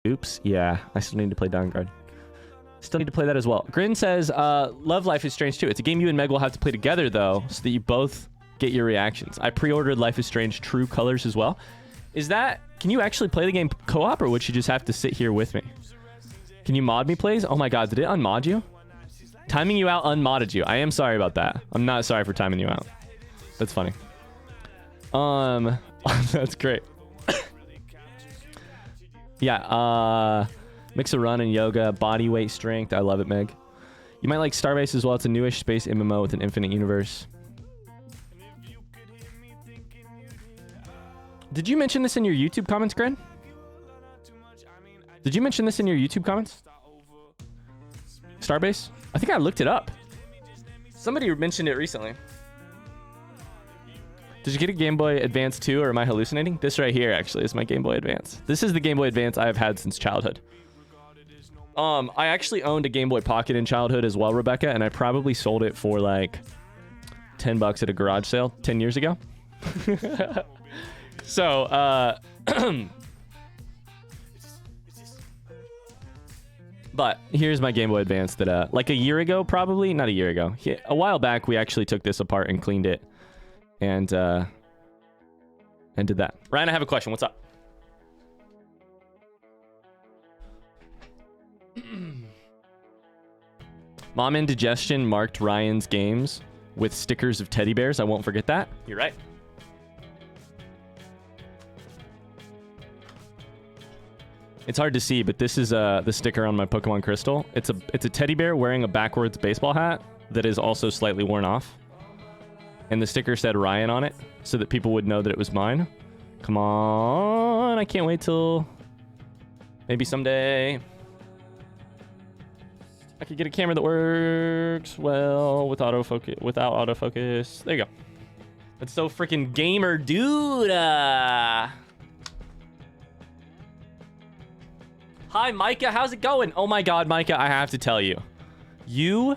Oops. Yeah, I still need to play Down Guard. Still need to play that as well. Grin says, Love Life is Strange too. It's a game you and Meg will have to play together, though, so that you both get your reactions. I pre-ordered Life is Strange True Colors as well. Is that... Can you actually play the game co-op, or would you just have to sit here with me? Can you mod me, please? Oh my god, did it unmod you? Timing you out unmodded you. I am sorry about that. I'm not sorry for timing you out. That's funny. That's great. Yeah, mix of run and yoga, body weight strength. I love it, Meg. You might like Starbase as well. It's a newish space MMO with an infinite universe. Did you mention this in your YouTube comments, Gren? Did you mention this in your YouTube comments? Starbase? I think I looked it up. Somebody mentioned it recently. Did you get a Game Boy Advance 2, or am I hallucinating? This right here, actually, is my Game Boy Advance. This is the Game Boy Advance I have had since childhood. I actually owned a Game Boy Pocket in childhood as well, Rebecca, and I probably sold it for like 10 bucks at a garage sale 10 years ago. So, but here's my Game Boy Advance that, like a year ago, probably, not a year ago. A while back, we actually took this apart and cleaned it. And did that. Ryan, I have a question. What's up? Mom Indigestion marked Ryan's games with stickers of teddy bears. I won't forget that. You're right. It's hard to see, but this is the sticker on my Pokemon Crystal. It's a teddy bear wearing a backwards baseball hat that is also slightly worn off. And the sticker said Ryan on it, so that people would know that it was mine. Come on, I can't wait till maybe someday I could get a camera that works well with autofocus, without autofocus. There you go. That's so freaking gamer, dude. Hi, Micah. How's it going? Oh my God, Micah, I have to tell you, you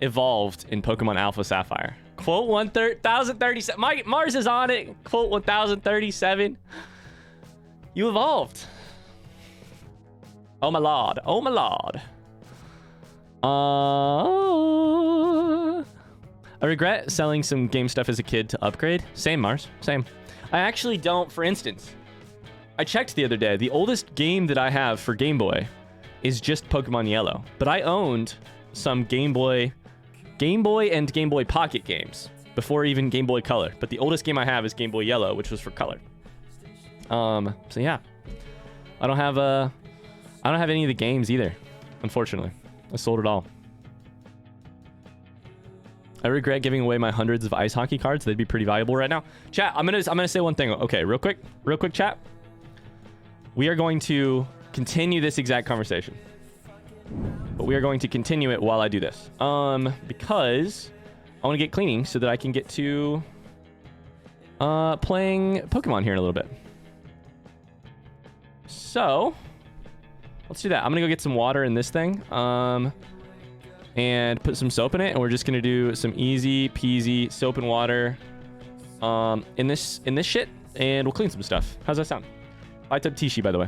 evolved in Pokemon Alpha Sapphire. Quote 1037. Mars is on it. Quote 1037. You evolved. Oh my lord. Oh my lord. I regret selling some game stuff as a kid to upgrade. Same, Mars. Same. I actually don't. For instance, I checked the other day. The oldest game that I have for Game Boy is just Pokemon Yellow. But I owned some Game Boy and Game Boy Pocket games before even Game Boy Color. But the oldest game I have is Game Boy Yellow, which was for color. So yeah, I don't have any of the games either, unfortunately. I sold it all. I regret giving away my hundreds of ice hockey cards. They'd be pretty valuable right now. Chat, I'm gonna say one thing. Okay, real quick, chat. We are going to continue this exact conversation, but we are going to continue it while I do this. Because I want to get cleaning so that I can get to playing Pokemon here in a little bit. So let's do that. I'm gonna go get some water in this thing, and put some soap in it, and we're just gonna do some easy peasy soap and water in this shit, and we'll clean some stuff. How's that sound? I took Tishi, by the way.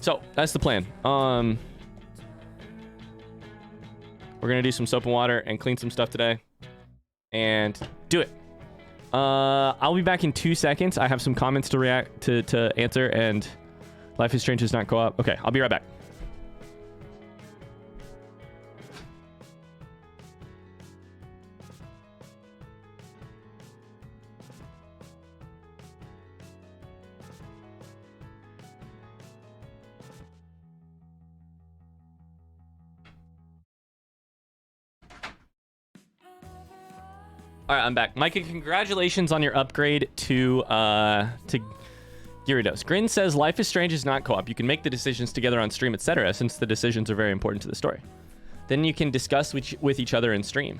So that's the plan. We're gonna do some soap and water and clean some stuff today, and do it. I'll be back in 2 seconds. I have some comments to react to answer, and Life is Strange does not co-op. Okay, I'll be right back. All right, I'm back. Micah, congratulations on your upgrade to Gyarados. Grin says Life is Strange is not co-op. You can make the decisions together on stream, etc., since the decisions are very important to the story. Then you can discuss with each other in stream.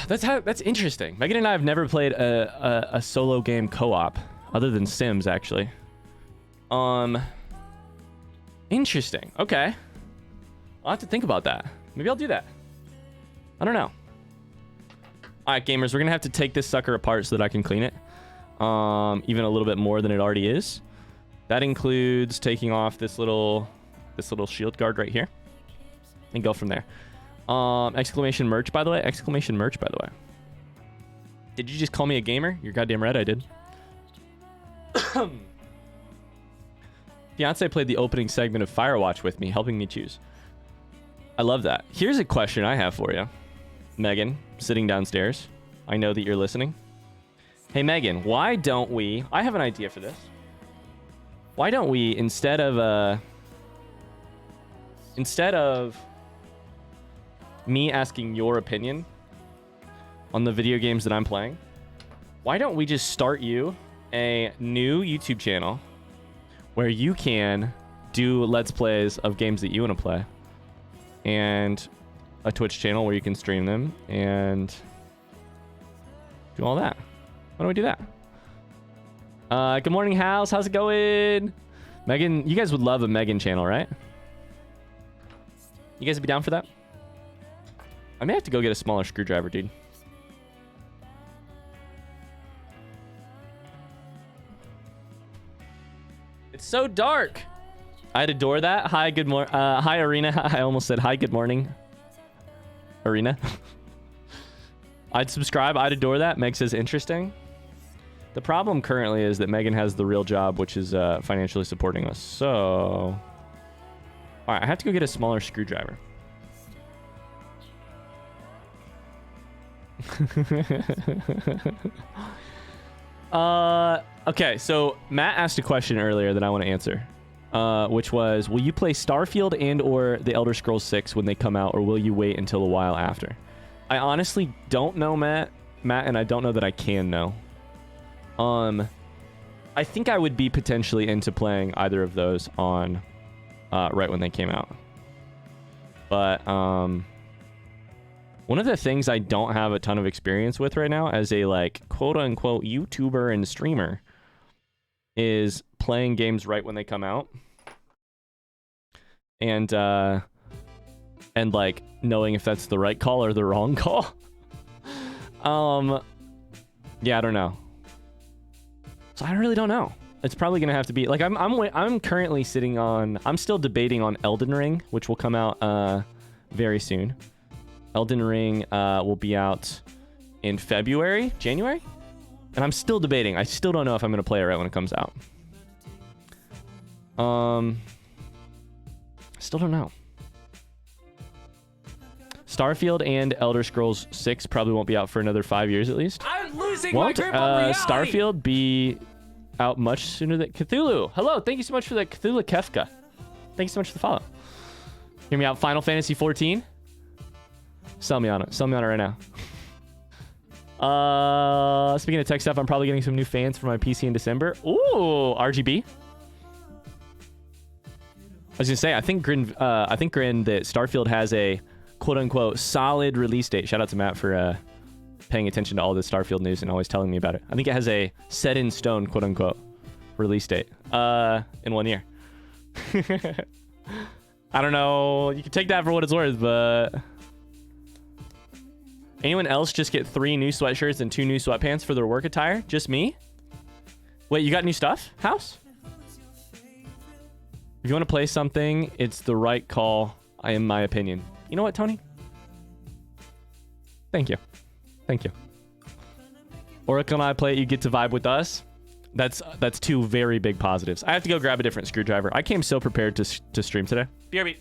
That's interesting. Megan and I have never played a solo game co-op other than Sims, actually. Interesting. Okay. I'll have to think about that. Maybe I'll do that. I don't know. All right, gamers, we're gonna have to take this sucker apart so that I can clean it. Even a little bit more than it already is. That includes taking off this little shield guard right here and go from there. Exclamation merch, by the way. Exclamation merch, by the way. Did you just call me a gamer? You're goddamn right I did. Fiance played the opening segment of Firewatch with me, helping me choose. I love that. Here's a question I have for you. Megan, sitting downstairs. I know that you're listening. Hey, Megan, why don't we... I have an idea for this. Why don't we, instead of me asking your opinion on the video games that I'm playing, why don't we just start you a new YouTube channel where you can do Let's Plays of games that you want to play, and a Twitch channel where you can stream them and do all that. Why don't we do that? Good morning, House. How's it going? Megan, you guys would love a Megan channel, right? You guys would be down for that? I may have to go get a smaller screwdriver, dude. It's so dark. I'd adore that. Hi, good morning. Hi, Arena. I almost said hi, good morning. Arena. I'd subscribe. I'd adore that. Meg says interesting. The problem currently is that Megan has the real job, which is financially supporting us. So, all right, I have to go get a smaller screwdriver. Okay, so Matt asked a question earlier that I want to answer, which was, will you play Starfield and or The Elder Scrolls 6 when they come out, or will you wait until a while after? I honestly don't know, Matt, and I don't know that I can know. I think I would be potentially into playing either of those on right when they came out. But one of the things I don't have a ton of experience with right now as a like quote unquote YouTuber and streamer is playing games right when they come out. And like knowing if that's the right call or the wrong call. Yeah, I don't know. So I really don't know. It's probably gonna have to be like I'm currently sitting on. I'm still debating on Elden Ring, which will come out very soon. Elden Ring will be out in January, and I'm still debating. I still don't know if I'm gonna play it right when it comes out. Still don't know. Starfield and Elder Scrolls 6 probably won't be out for another 5 years at least. I'm losing my grip on reality. Starfield be out much sooner than Cthulhu. Hello, thank you so much for the Cthulhu Kefka. Thank you so much for the follow. Hear me out. Final Fantasy 14. Sell me on it. Sell me on it right now. Speaking of tech stuff, I'm probably getting some new fans for my PC in December. Ooh, RGB. I was gonna say, I think Grin that Starfield has a quote-unquote solid release date. Shout out to Matt for paying attention to all this Starfield news and always telling me about it. I think it has a set-in-stone quote-unquote release date in 1 year. I don't know. You can take that for what it's worth, but... Anyone else just get 3 new sweatshirts and 2 new sweatpants for their work attire? Just me? Wait, you got new stuff, House? If you want to play something, it's the right call, in my opinion. You know what, Tony? Thank you. Thank you. Oracle and I play it, you get to vibe with us. That's 2 very big positives. I have to go grab a different screwdriver. I came so prepared to stream today. BRB.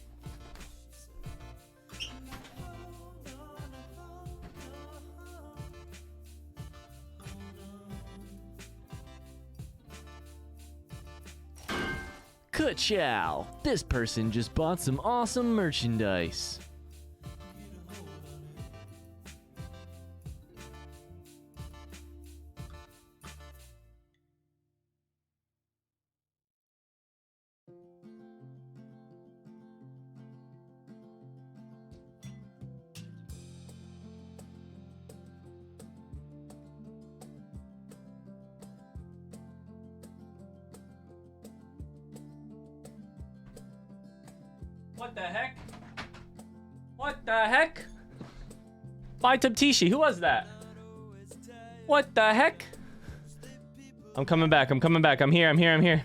Ka-chow! This person just bought some awesome merchandise. What the heck? What the heck? Bye, Tabtishi. Who was that? What the heck? I'm coming back. I'm coming back. I'm here. I'm here. I'm here.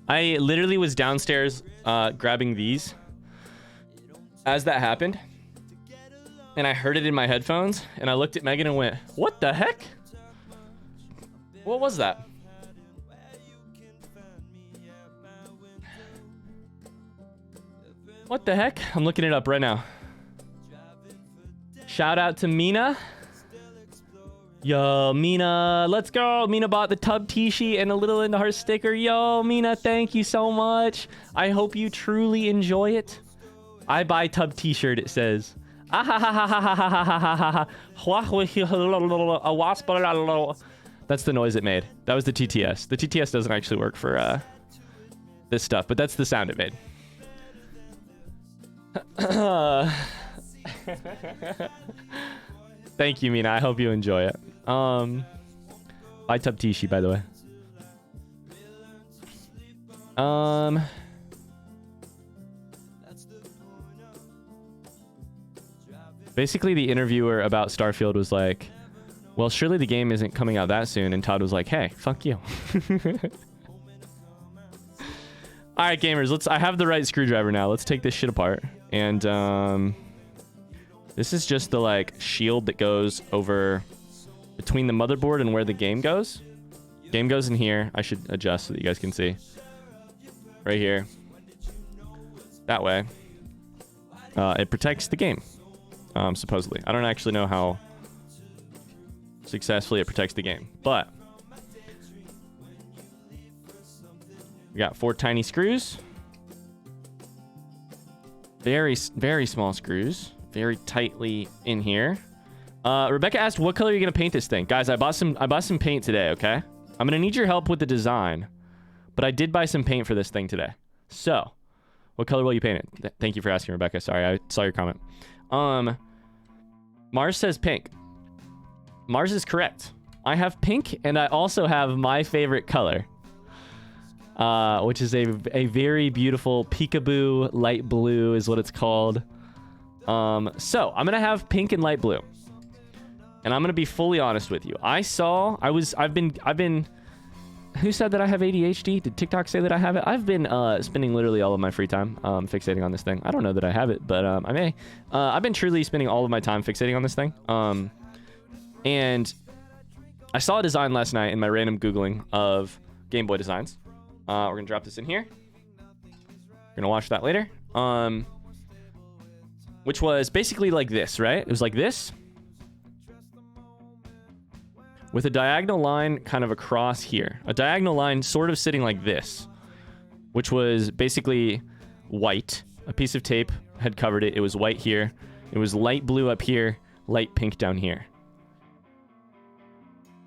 I literally was downstairs grabbing these as that happened. And I heard it in my headphones. And I looked at Megan and went, what the heck? What was that? What the heck? I'm looking it up right now. Shout out to Mina. Yo, Mina, let's go. Mina bought the tub t-shirt and a Little Into Heart sticker. Yo, Mina, thank you so much. I hope you truly enjoy it. I buy tub t-shirt, it says. That's the noise it made. That was the TTS. The TTS doesn't actually work for this stuff, but that's the sound it made. Thank you, Mina. I hope you enjoy it. Buy tub Tishi, by the way. Basically, the interviewer about Starfield was like, well, surely the game isn't coming out that soon. And Todd was like, hey, fuck you. All right, gamers, I have the right screwdriver now. Let's take this shit apart. And this is just the like shield that goes over between the motherboard and where the game goes. Game goes in here. I should adjust so that you guys can see. Right here. That way. It protects the game. Supposedly. I don't actually know how successfully it protects the game, but we got 4 tiny screws. Very, very small screws. Very tightly in here. Rebecca asked, what color are you going to paint this thing? Guys, I bought some paint today, okay? I'm going to need your help with the design, but I did buy some paint for this thing today. So, what color will you paint it? Thank you for asking, Rebecca. Sorry, I saw your comment. Mars says pink. Mars is correct. I have pink, and I also have my favorite color, which is a very beautiful peekaboo light blue is what it's called. So I'm gonna have pink and light blue, and I'm gonna be fully honest with you. I've been. Who said that I have ADHD? Did TikTok say that I have it? I've been spending literally all of my free time fixating on this thing. I don't know that I have it, but I may. I've been truly spending all of my time fixating on this thing. And I saw a design last night in my random Googling of Gameboy designs. We're gonna drop this in here. We're gonna watch that later. Which was basically like this, right? It was like this, with a diagonal line kind of across here. A diagonal line sort of sitting like this, which was basically white. A piece of tape had covered it. It was white here. It was light blue up here, light pink down here.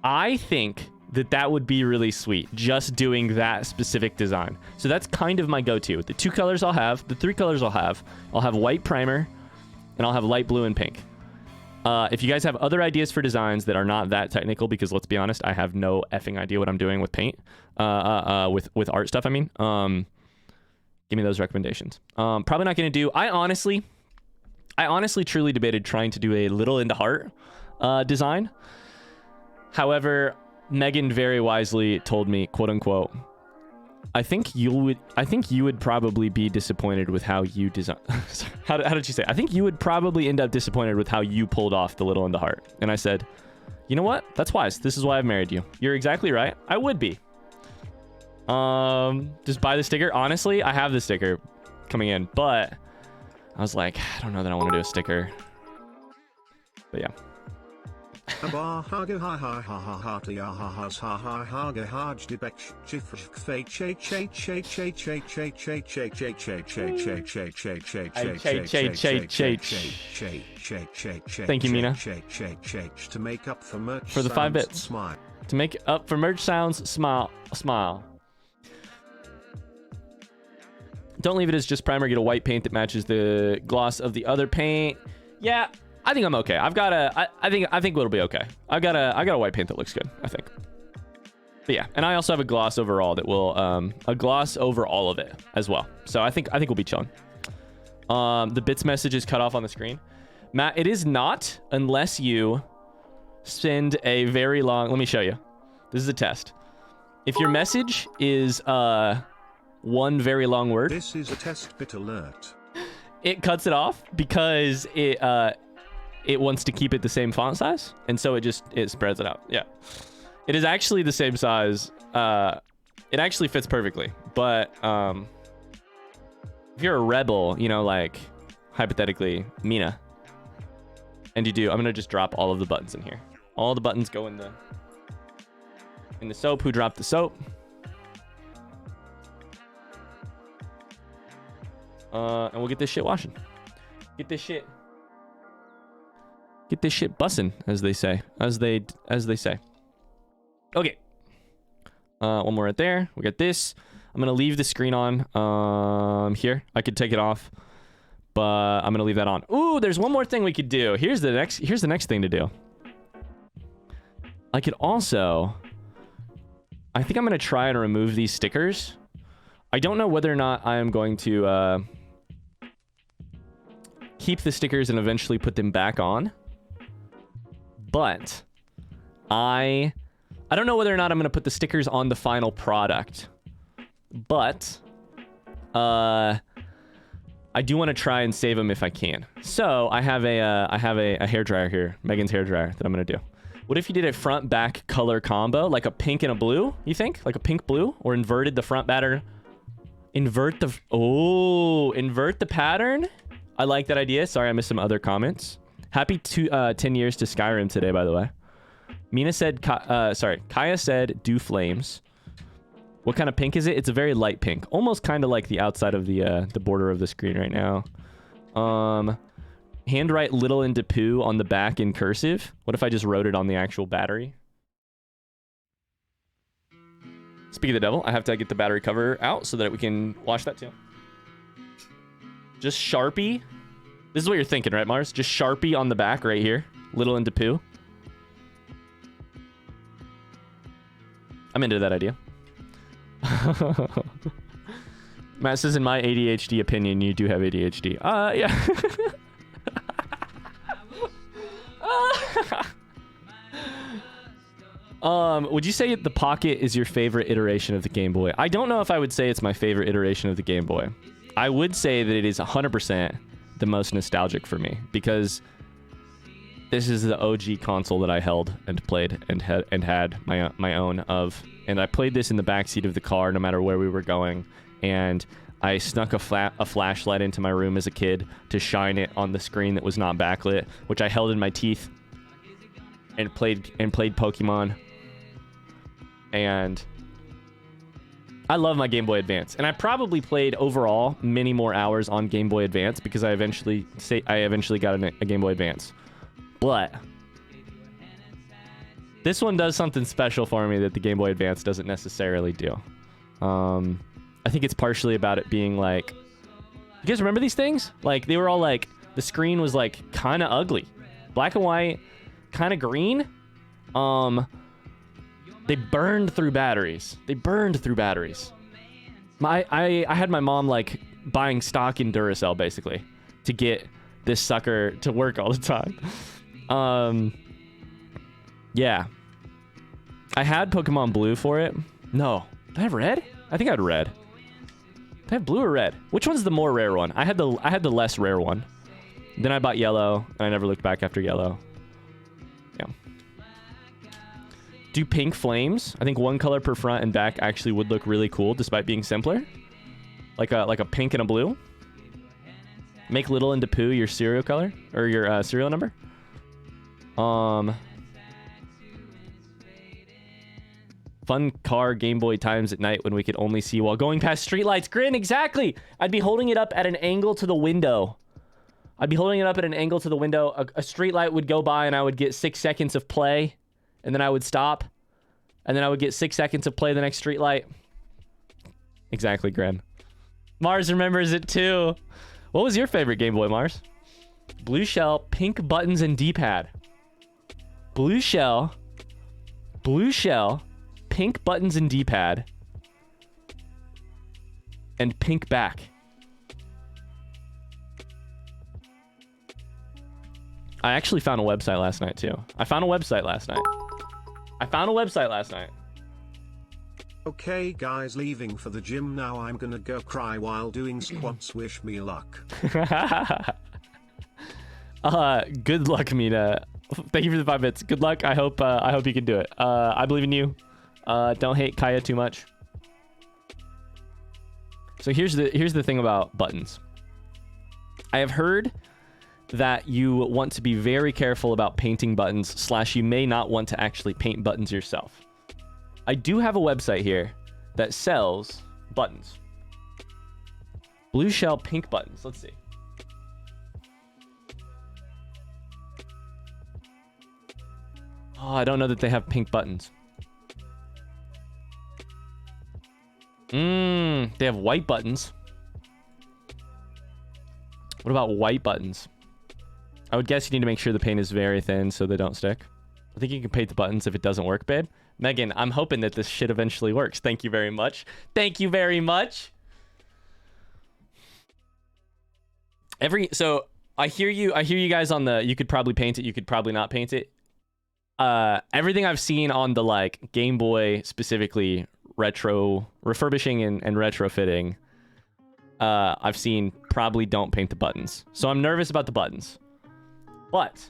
I think that would be really sweet, just doing that specific design. So that's kind of my go-to. The 2 colors I'll have, the 3 colors I'll have white primer, and I'll have light blue and pink. If you guys have other ideas for designs that are not that technical, because let's be honest, I have no effing idea what I'm doing with paint, with art stuff, I mean, give me those recommendations. Probably not going to do, I honestly truly debated trying to do a Little Into Heart design. However, Megan very wisely told me, quote unquote, I think you would probably be disappointed with how you design. how did she say? I think you would probably end up disappointed with how you pulled off the Little Into Heart. And I said, you know what? That's wise. This is why I've married you. You're exactly right. I would be. Just buy the sticker. Honestly, I have the sticker coming in, but I was like, I don't know that I want to do a sticker. But yeah. Thank you, Mina. To make up for merch for the 5 bits. Smile. To make up for merch sounds, smile. Don't leave it as just primer. Get a white paint that matches the gloss of the other paint. Yeah. I think I'm okay. I think it'll be okay. I got a white paint that looks good, I think. But yeah, and I also have a gloss overall that will a gloss over all of it as well. So I think we'll be chilling. The bits message is cut off on the screen. Matt, it is not unless you send a very long, let me show you. This is a test. If your message is one very long word. This is a test bit alert. It cuts it off because it wants to keep it the same font size, and so it spreads it out. Yeah, it is actually the same size. It actually fits perfectly, but if you're a rebel, you know, like hypothetically Mina, and I'm gonna just drop all of the buttons in here. All the buttons go in the soap. Who dropped the soap? And we'll get this shit washing. Get this shit bussin', as they say. As they say. Okay. One more right there. We got this. I'm gonna leave the screen on here. I could take it off, but I'm gonna leave that on. Ooh, there's one more thing we could do. Here's the next thing to do. I could also, I think I'm gonna try and remove these stickers. I don't know whether or not I am going to keep the stickers and eventually put them back on, but I don't know whether or not I'm gonna put the stickers on the final product, but I do want to try and save them if I can. So I have a hairdryer here, Megan's hairdryer, that I'm gonna do. What if you did a front back color combo, like a pink and a blue? You think like a pink blue, or inverted the front pattern? Invert the pattern. I like that idea. Sorry, I missed some other comments. Happy 10 years to Skyrim today, by the way. Mina said, Kaya said, do flames. What kind of pink is it? It's a very light pink. Almost kind of like the outside of the border of the screen right now. Handwrite little into poo on the back in cursive. What if I just wrote it on the actual battery? Speak of the devil, I have to get the battery cover out so that we can wash that too. Just Sharpie. This is what you're thinking, right, Mars? Just Sharpie on the back right here. Little into poo. I'm into that idea. Matt says, in my ADHD opinion, you do have ADHD. Yeah. Would you say the Pocket is your favorite iteration of the Game Boy? I don't know if I would say it's my favorite iteration of the Game Boy. I would say that it is 100% the most nostalgic for me, because this is the OG console that I held and played and had my own of. And I played this in the backseat of the car no matter where we were going. And I snuck a flashlight into my room as a kid to shine it on the screen that was not backlit, which I held in my teeth and played Pokemon. And I love my Game Boy Advance. And I probably played overall many more hours on Game Boy Advance because I eventually got a Game Boy Advance. But this one does something special for me that the Game Boy Advance doesn't necessarily do. I think it's partially about it being like... You guys remember these things? Like, they were all like... The screen was like kind of ugly. Black and white, kind of green. They burned through batteries. I had my mom like buying stock in Duracell basically to get this sucker to work all the time. Yeah. I had Pokemon Blue for it. No. Did I have red? I think I had red. Did I have blue or red? Which one's the more rare one? I had the less rare one. Then I bought yellow, and I never looked back after yellow. Yeah. Do pink flames? I think one color per front and back actually would look really cool despite being simpler. Like a pink and a blue. Make little into poo your serial color or your serial number. Fun car Game Boy times at night when we could only see while going past streetlights. Grin, exactly. I'd be holding it up at an angle to the window. A streetlight would go by and I would get 6 seconds of play. And then I would stop. And then I would get 6 seconds of play the next streetlight. Exactly, Grin. Mars remembers it too. What was your favorite Game Boy, Mars? Blue shell, pink buttons, and D-pad. Blue shell, pink buttons and D-pad, and pink back. I actually found a website last night too. I found a website last night. Okay guys, leaving for the gym now. I'm gonna go cry while doing squats. Wish me luck. Good luck, Mina. Thank you for the 5 bits. Good luck. I hope you can do it. I believe in you. Don't hate Kaya too much. So here's the thing about buttons. I have heard that you want to be very careful about painting buttons, / you may not want to actually paint buttons yourself. I do have a website here that sells buttons. Blue shell, pink buttons. Let's see. Oh, I don't know that they have pink buttons. They have white buttons. What about white buttons? I would guess you need to make sure the paint is very thin so they don't stick. I think you can paint the buttons if it doesn't work, babe. Megan, I'm hoping that this shit eventually works. Thank you very much. Thank you very much. So I hear you guys on the, you could probably paint it, you could probably not paint it. Everything I've seen on the like Game Boy, specifically retro refurbishing and retrofitting, I've seen probably don't paint the buttons. So I'm nervous about the buttons. But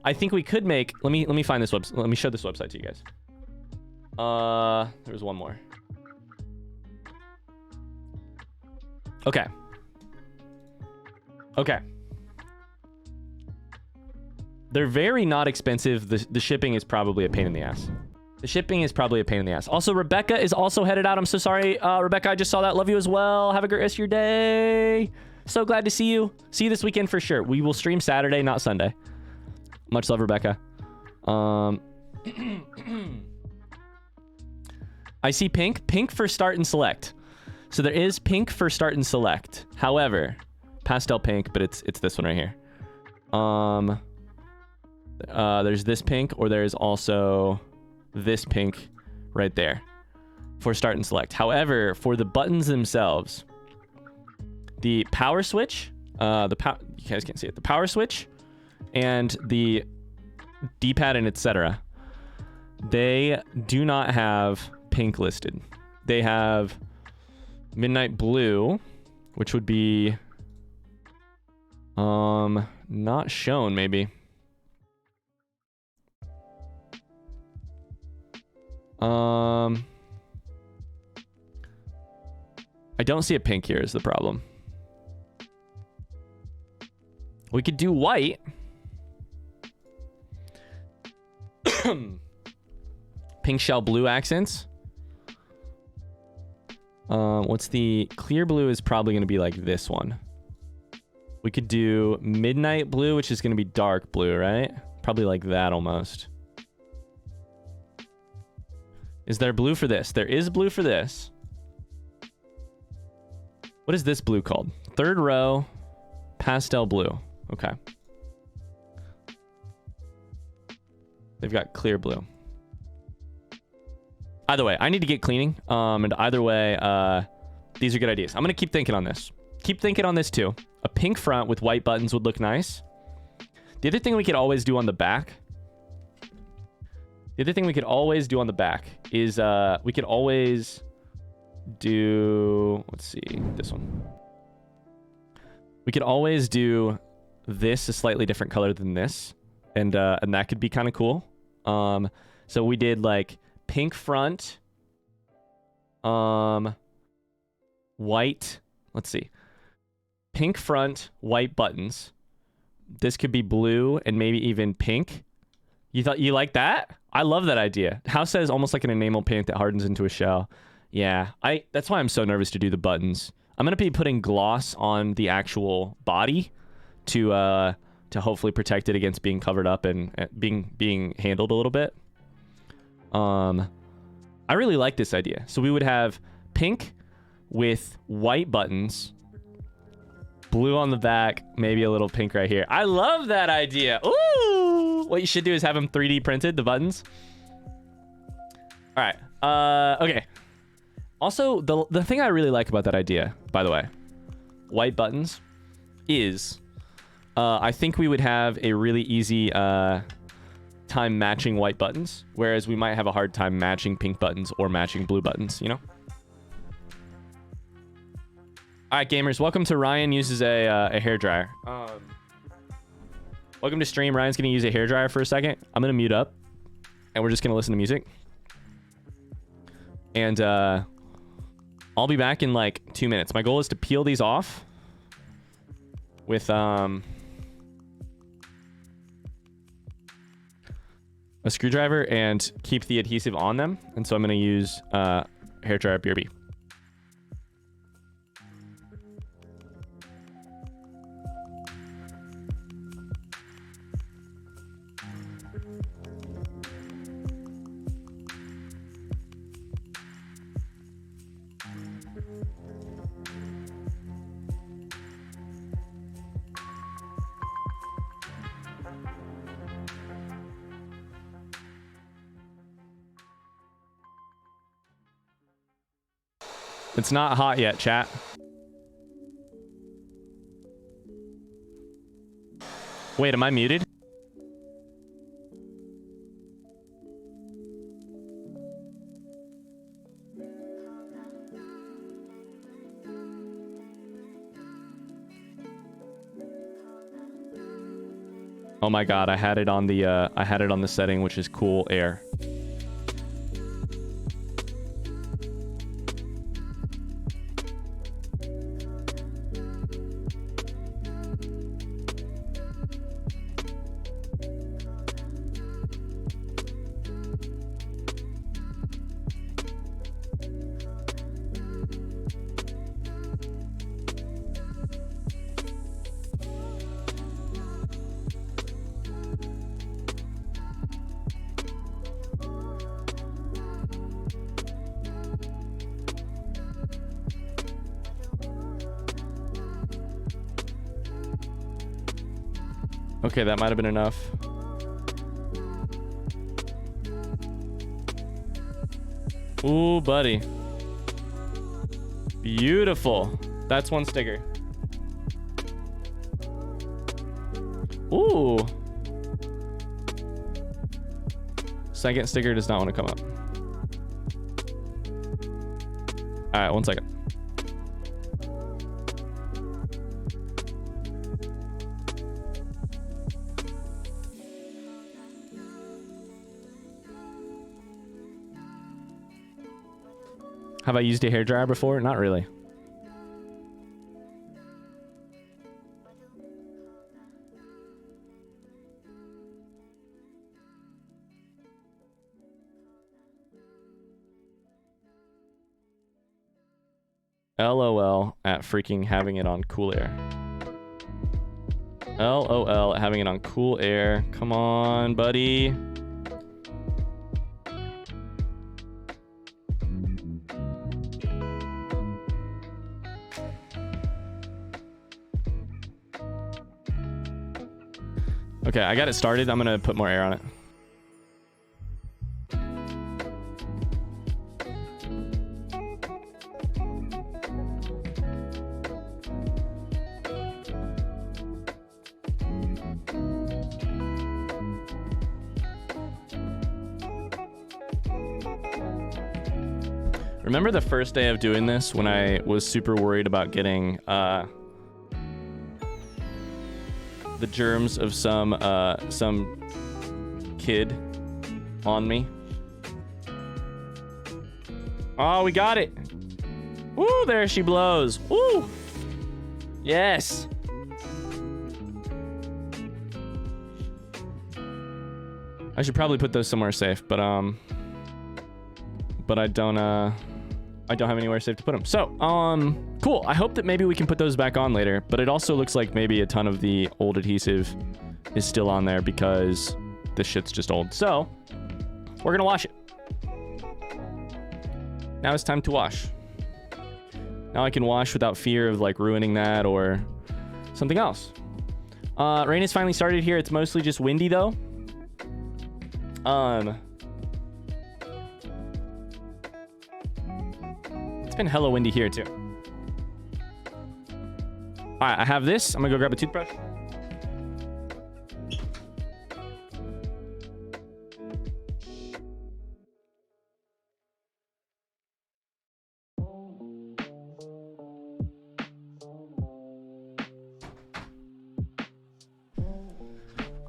I think we could make, let me find this website. Let me show this website to you guys. There's one more. Okay. They're very not expensive. The shipping is probably a pain in the ass. Also, Rebecca is also headed out. I'm so sorry. Rebecca, I just saw that. Love you as well. Have a great rest of your day. So glad to see you. See you this weekend for sure. We will stream Saturday, not Sunday. Much love, Rebecca. I see pink. Pink for start and select. So there is pink for start and select. However, pastel pink, but it's this one right here. There's this pink, or there's also this pink right there for start and select. However, for the buttons themselves, the power switch, you guys can't see it, the power switch and the D-pad and etc., they do not have pink listed. They have midnight blue, which would be not shown maybe. I don't see a pink here is the problem. We could do white. Pink shell blue accents. What's the clear blue is probably going to be like this one. We could do midnight blue, which is going to be dark blue, right? Probably like that almost. Is there blue for this? There is blue for this. What is this blue called? Third row, pastel blue. Okay. They've got clear blue. Either way, I need to get cleaning. And either way, these are good ideas. I'm going to keep thinking on this. Keep thinking on this too. A pink front with white buttons would look nice. The other thing we could always do on the back. is we could always do, let's see, this one. We could always do this a slightly different color than this. And that could be kind of cool. So we did like pink front, white, let's see, pink front, white buttons. This could be blue and maybe even pink. You like that? I love that idea. House says almost like an enamel paint that hardens into a shell. Yeah, that's why I'm so nervous to do the buttons. I'm gonna be putting gloss on the actual body to hopefully protect it against being covered up and being handled a little bit. I really like this idea. So we would have pink with white buttons, blue on the back, maybe a little pink right here. I love that idea. Ooh! What you should do is have them 3D printed, the buttons. All right. Okay. Also, the thing I really like about that idea, by the way, white buttons, is I think we would have a really easy time time matching white buttons, whereas we might have a hard time matching pink buttons or matching blue buttons, you know? All right, gamers, welcome to Ryan uses a hairdryer. Welcome to stream. Ryan's going to use a hairdryer for a second. I'm going to mute up, and we're just going to listen to music. And I'll be back in like 2 minutes. My goal is to peel these off with a screwdriver and keep the adhesive on them. And so I'm going to use hairdryer BRB. It's not hot yet, chat. Wait, am I muted? Oh my god, I had it on the setting, which is cool air. Okay, that might have been enough. Ooh, buddy. Beautiful. That's one sticker. Ooh. Second sticker does not want to come up. All right, 1 second. Have I used a hairdryer before? Not really. LOL at freaking having it on cool air. LOL at having it on cool air. Come on, buddy. Okay, I got it started. I'm gonna put more air on it. Remember the first day of doing this when I was super worried about getting the germs of some kid on me? Oh, we got it. Woo, there she blows. Woo. Yes. I should probably put those somewhere safe, but I don't have anywhere safe to put them. So, cool. I hope that maybe we can put those back on later, but it also looks like maybe a ton of the old adhesive is still on there because this shit's just old. So, we're gonna wash it. Now it's time to wash. Now I can wash without fear of like ruining that or something else. Rain has finally started here. It's mostly just windy though. It's been hella windy here too. All right, I have this. I'm gonna go grab a toothbrush.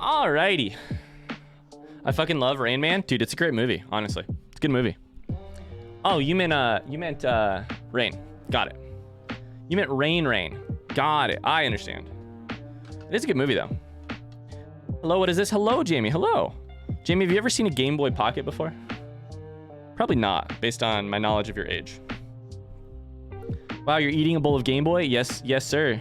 Alrighty. I fucking love Rain Man. Dude, it's a great movie, honestly. It's a good movie. Oh, you meant Rain. Got it. You meant Rain. Got it. I understand. It is a good movie, though. Hello, what is this? Hello, Jamie. Hello. Jamie, have you ever seen a Game Boy Pocket before? Probably not, based on my knowledge of your age. Wow, you're eating a bowl of Game Boy? Yes, sir.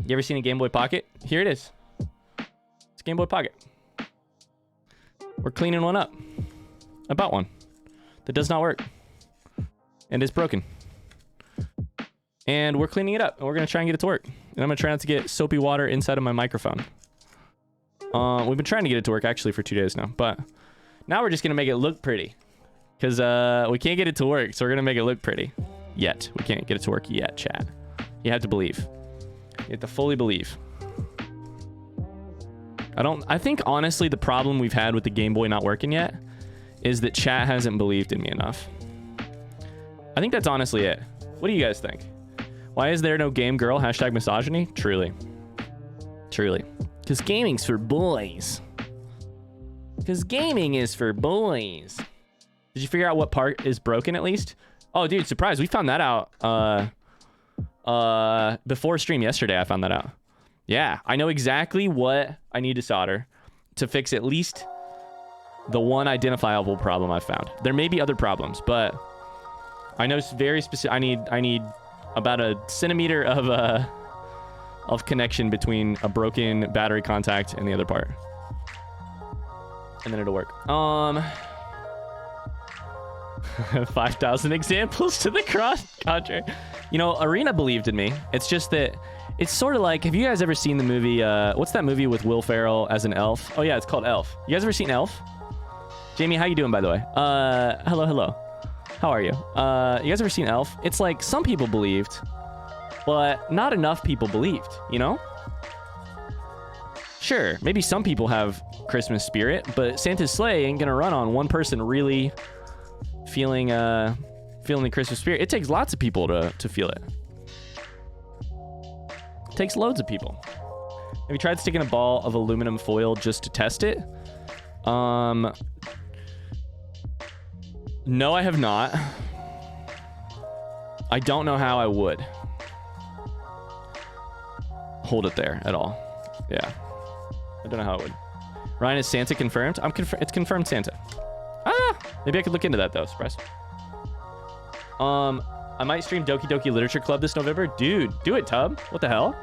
You ever seen a Game Boy Pocket? Here it is. It's a Game Boy Pocket. We're cleaning one up. I bought one that does not work and is broken. And we're cleaning it up, and we're going to try and get it to work. And I'm going to try not to get soapy water inside of my microphone. We've been trying to get it to work, actually, for 2 days now. But now we're just going to make it look pretty. Because we can't get it to work, so we're going to make it look pretty. Yet. We can't get it to work yet, chat. You have to believe. You have to fully believe. I think, honestly, the problem we've had with the Game Boy not working yet is that chat hasn't believed in me enough. I think that's honestly it. What do you guys think? Why is there no game girl? Hashtag misogyny? Truly. Truly. Because gaming's for boys. Because gaming is for boys. Did you figure out what part is broken at least? Oh, dude, surprise. We found that out before stream yesterday. I found that out. Yeah, I know exactly what I need to solder to fix at least the one identifiable problem I found. There may be other problems, but I know it's very specific. I need about a centimeter of connection between a broken battery contact and the other part, and then it'll work. 5,000 examples to the cross contrary. You know, Arena believed in me. It's just that it's sort of like, have you guys ever seen the movie, what's that movie with Will Ferrell as an elf? Oh yeah, it's called Elf. You guys ever seen Elf? Jamie, how you doing, by the way? Hello. How are you? You guys ever seen Elf? It's like some people believed, but not enough people believed, you know? Sure, maybe some people have Christmas spirit, but Santa's sleigh ain't gonna run on one person really feeling the Christmas spirit. It takes lots of people to feel it. It takes loads of people. Have you tried sticking a ball of aluminum foil just to test it? No, I have not. I don't know how I would hold it there at all. Yeah. I don't know how I would. Ryan, is Santa confirmed? It's confirmed Santa. Maybe I could look into that though. Surprise. I might stream Doki Doki Literature Club this November. Dude, do it, Tub. What the hell?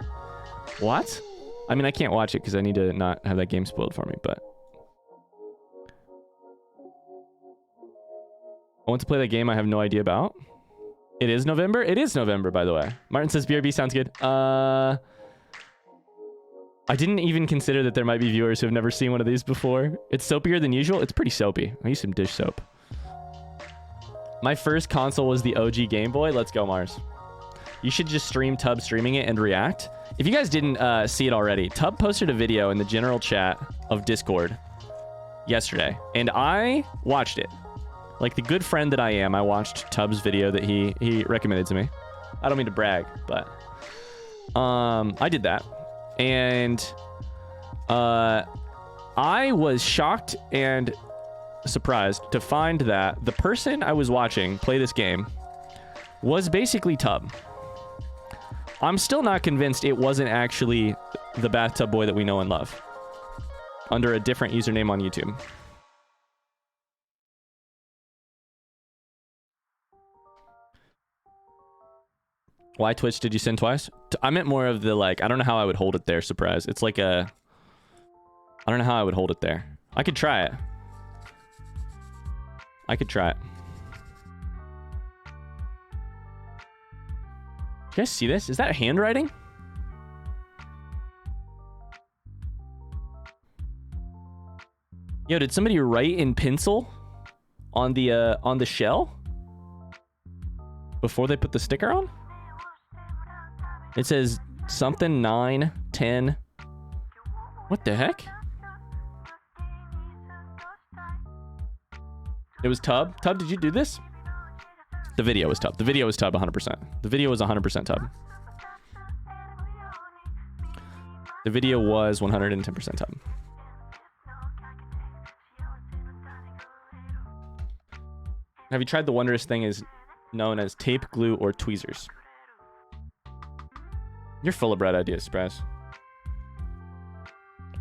What? I mean, I can't watch it because I need to not have that game spoiled for me, but I want to play that game I have no idea about. It is November? It is November, by the way. Martin says BRB sounds good. I didn't even consider that there might be viewers who have never seen one of these before. It's soapier than usual. It's pretty soapy. I use some dish soap. My first console was the OG Game Boy. Let's go, Mars. You should just stream Tub streaming it and react. If you guys didn't see it already, Tub posted a video in the general chat of Discord yesterday, and I watched it. Like the good friend that I am, I watched Tub's video that he recommended to me. I don't mean to brag, but I did that. And I was shocked and surprised to find that the person I was watching play this game was basically Tub. I'm still not convinced it wasn't actually the Bathtub Boy that we know and love under a different username on YouTube. Why Twitch did you send twice? I meant more of the, like, I don't know how I would hold it there, surprise. It's like a... I don't know how I would hold it there. I could try it. I could try it. You guys see this? Is that handwriting? Yo, did somebody write in pencil on the shell before they put the sticker on? It says something 9, 10. What the heck? It was Tub. Tub, did you do this? The video was Tub. The video was Tub 100%. The video was 100% Tub. The video was 110% tub. Have you tried the wondrous thing is known as tape, glue, or tweezers? You're full of bread ideas, Spraz.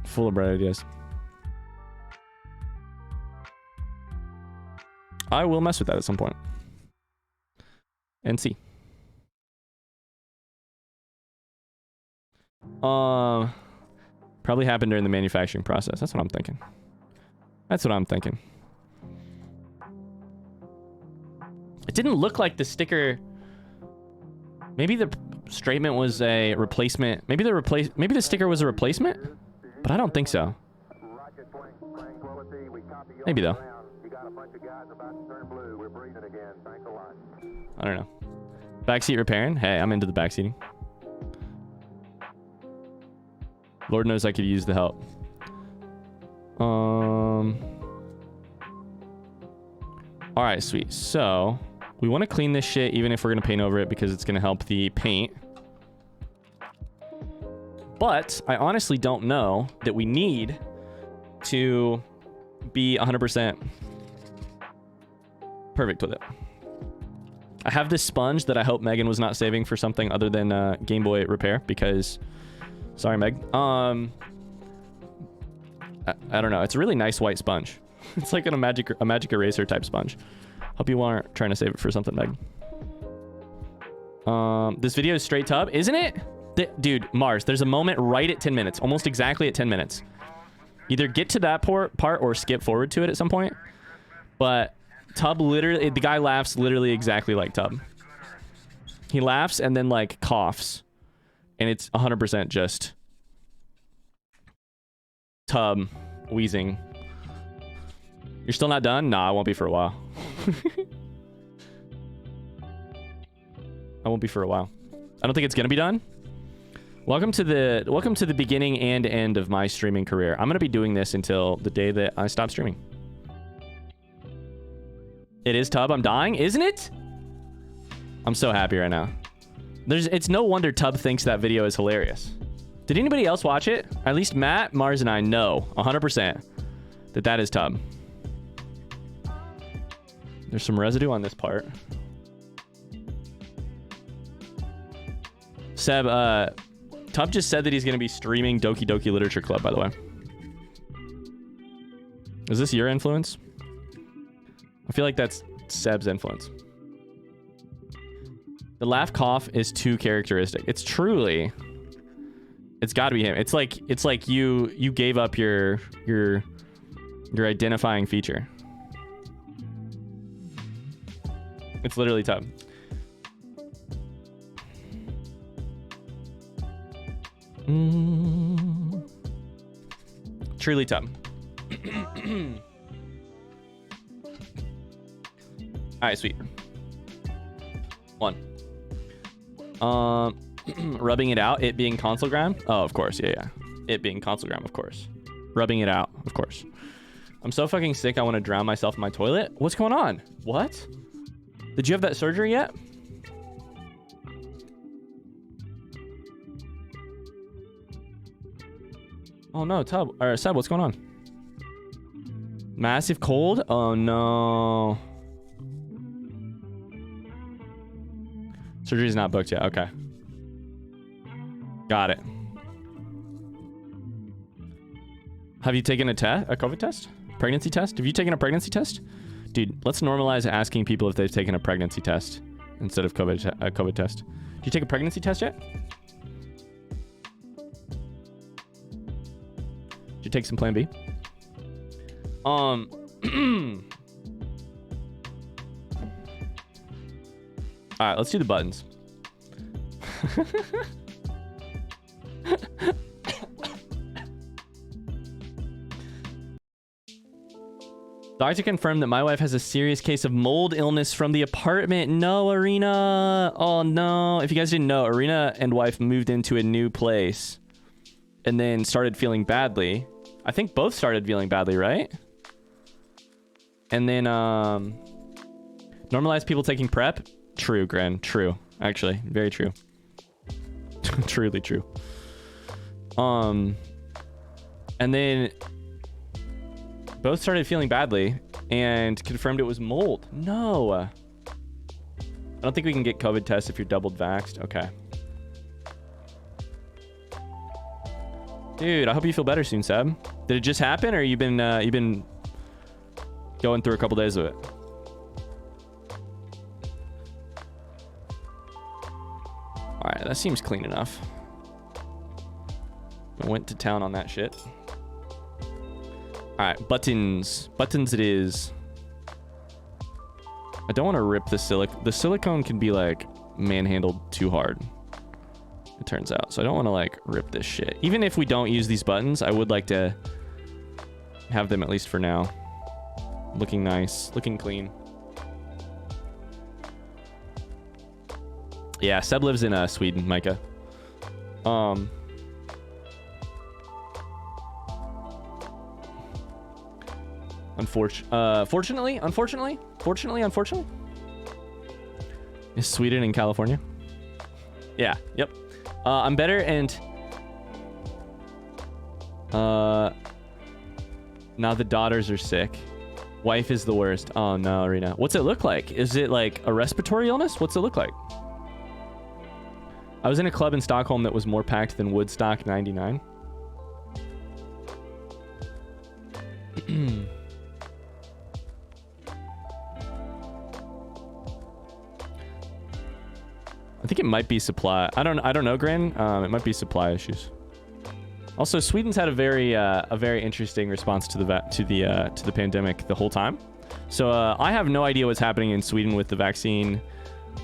Full of bread ideas. I will mess with that at some point. And see. Probably happened during the manufacturing process. That's what I'm thinking. That's what I'm thinking. It didn't look like the sticker. Maybe the statement was a replacement. Maybe the sticker was a replacement, but I don't think so. Maybe though. I don't know. Backseat repairing? Hey, I'm into the backseating. Lord knows I could use the help. Alright, sweet. So, we want to clean this shit even if we're going to paint over it because it's going to help the paint. But, I honestly don't know that we need to be 100% perfect with it. I have this sponge that I hope Megan was not saving for something other than Gameboy repair because... Sorry, Meg. I don't know. It's a really nice white sponge. It's like a magic eraser type sponge. Hope you weren't trying to save it for something, Meg. This video is straight tub, isn't it? Dude, Mars, there's a moment right at 10 minutes. Almost exactly at 10 minutes. Either get to that part or skip forward to it at some point. But tub literally... The guy laughs literally exactly like tub. He laughs and then, like, coughs. And it's 100% just tub wheezing. You're still not done? Nah, I won't be for a while. I won't be for a while. I don't think it's gonna be done. Welcome to the beginning and end of my streaming career. I'm gonna be doing this until the day that I stop streaming. It is tub. I'm dying, isn't it? I'm so happy right now. It's no wonder Tub thinks that video is hilarious. Did anybody else watch it? At least Matt, Mars, and I know 100% that is Tub. There's some residue on this part. Seb, Tub just said that he's going to be streaming Doki Doki Literature Club, by the way. Is this your influence? I feel like that's Seb's influence. The laugh cough is too characteristic. It's truly... It's got to be him. It's like you gave up your identifying feature. It's literally Tub. Truly Tub. Alright, sweet. One. Rubbing it out, it being consolegram. Oh, of course, yeah. It being consolegram, of course. Rubbing it out, of course. I'm so fucking sick, I want to drown myself in my toilet. What's going on? What? Did you have that surgery yet? Oh no, Tub, or Seb, what's going on? Massive cold? Oh no. Surgery's not booked yet. Okay. Got it. Have you taken a COVID test? Pregnancy test? Have you taken a pregnancy test? Dude, let's normalize asking people if they've taken a pregnancy test instead of COVID test. Did you take a pregnancy test yet? Did you take some Plan B? All right, let's do the buttons. Doctor confirmed that my wife has a serious case of mold illness from the apartment. No, Arena. Oh, no. If you guys didn't know, Arena and wife moved into a new place and then started feeling badly. I think both started feeling badly, right? And then, normalize people taking prep. True, Gren. True. Actually, very true. Truly true. And then both started feeling badly and confirmed it was mold. No. I don't think we can get COVID tests if you're double vaxxed. Okay. Dude, I hope you feel better soon, Seb. Did it just happen, or you've been going through a couple days of it? All right, that seems clean enough. I went to town on that shit. All right, buttons. Buttons it is. I don't want to rip the silicone. The silicone can be like manhandled too hard, it turns out. So I don't want to like rip this shit. Even if we don't use these buttons, I would like to have them at least for now. Looking nice, looking clean. Yeah, Seb lives in Sweden, Micah. Unfortunately, is Sweden in California? Yeah, yep. I'm better, and now the daughters are sick. Wife is the worst. Oh no, Arena. What's it look like? Is it like a respiratory illness? What's it look like? I was in a club in Stockholm that was more packed than Woodstock 99. I think it might be supply. I don't know, Gran. It might be supply issues. Also, Sweden's had a very interesting response to the pandemic the whole time. So I have no idea what's happening in Sweden with the vaccine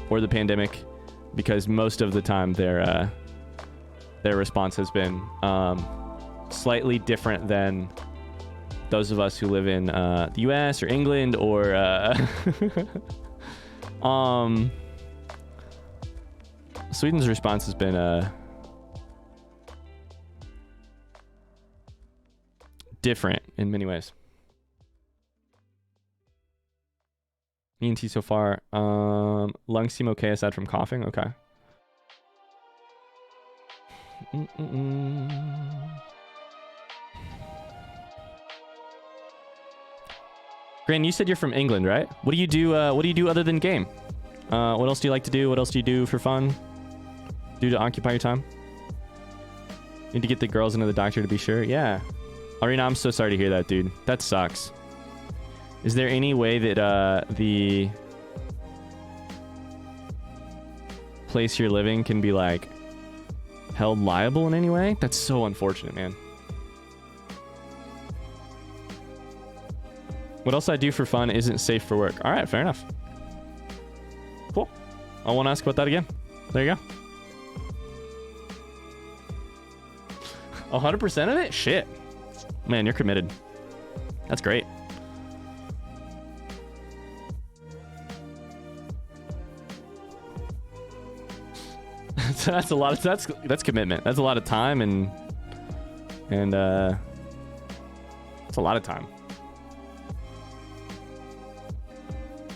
or the pandemic, because most of the time their response has been slightly different than those of us who live in the US or England or Sweden's response has been different in many ways. ENT so far. Lungs seem okay aside from coughing. Okay. Gran, you said you're from England, right? What do you do? What do you do other than game? What else do you like to do? What else do you do for fun? Do to occupy your time? Need to get the girls into the doctor to be sure. Yeah. Arena, I'm so sorry to hear that, dude. That sucks. Is there any way that the place you're living can be like held liable in any way? That's so unfortunate, man. What else I do for fun isn't safe for work. All right, fair enough. Cool. I won't ask about that again. There you go. 100% of it? Shit. Man, you're committed. That's great. That's a lot of that's commitment. That's a lot of time and it's a lot of time.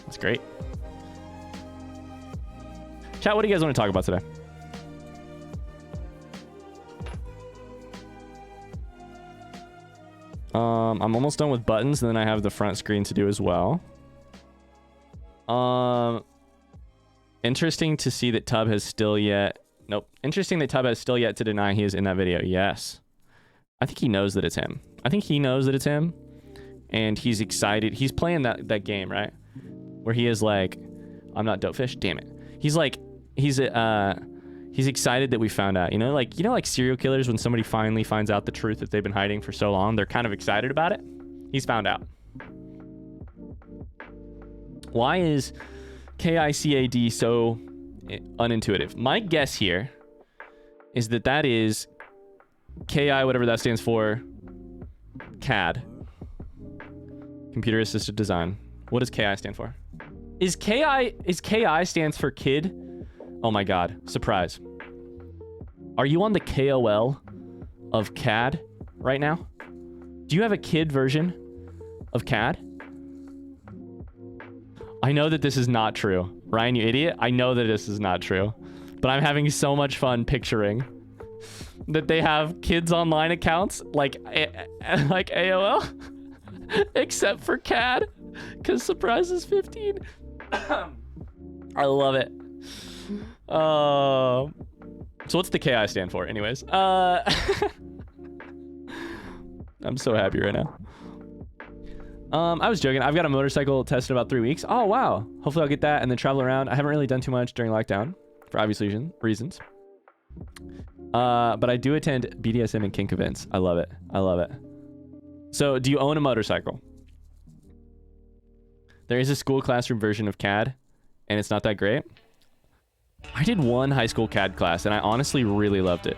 That's great. Chat, what do you guys want to talk about today? I'm almost done with buttons, and then I have the front screen to do as well. Interesting to see that Tub has still yet... Nope. Interesting that Tub has still yet to deny he is in that video. Yes. I think he knows that it's him. I think he knows that it's him, and he's excited. He's playing that game, right? Where he is like, I'm not Dopefish. Damn it. He's like, he's excited that we found out. You know, like serial killers, when somebody finally finds out the truth that they've been hiding for so long, they're kind of excited about it. He's found out. Why is KICAD so unintuitive? My guess here is that is KI, whatever that stands for, CAD. Computer Assisted Design. What does KI stand for? Is KI stands for kid? Oh my god, surprise. Are you on the KOL of CAD right now? Do you have a kid version of CAD? I know that this is not true. Ryan, you idiot. I know that this is not true. But I'm having so much fun picturing that they have kids online accounts like AOL, except for CAD, because surprise is 15. I love it. So what's the KI stand for, anyways? I'm so happy right now. I was joking. I've got a motorcycle test in about 3 weeks. Oh, wow. Hopefully I'll get that and then travel around. I haven't really done too much during lockdown for obvious reasons. But I do attend BDSM and kink events. I love it. I love it. So do you own a motorcycle? There is a school classroom version of CAD and it's not that great. I did one high school CAD class and I honestly really loved it.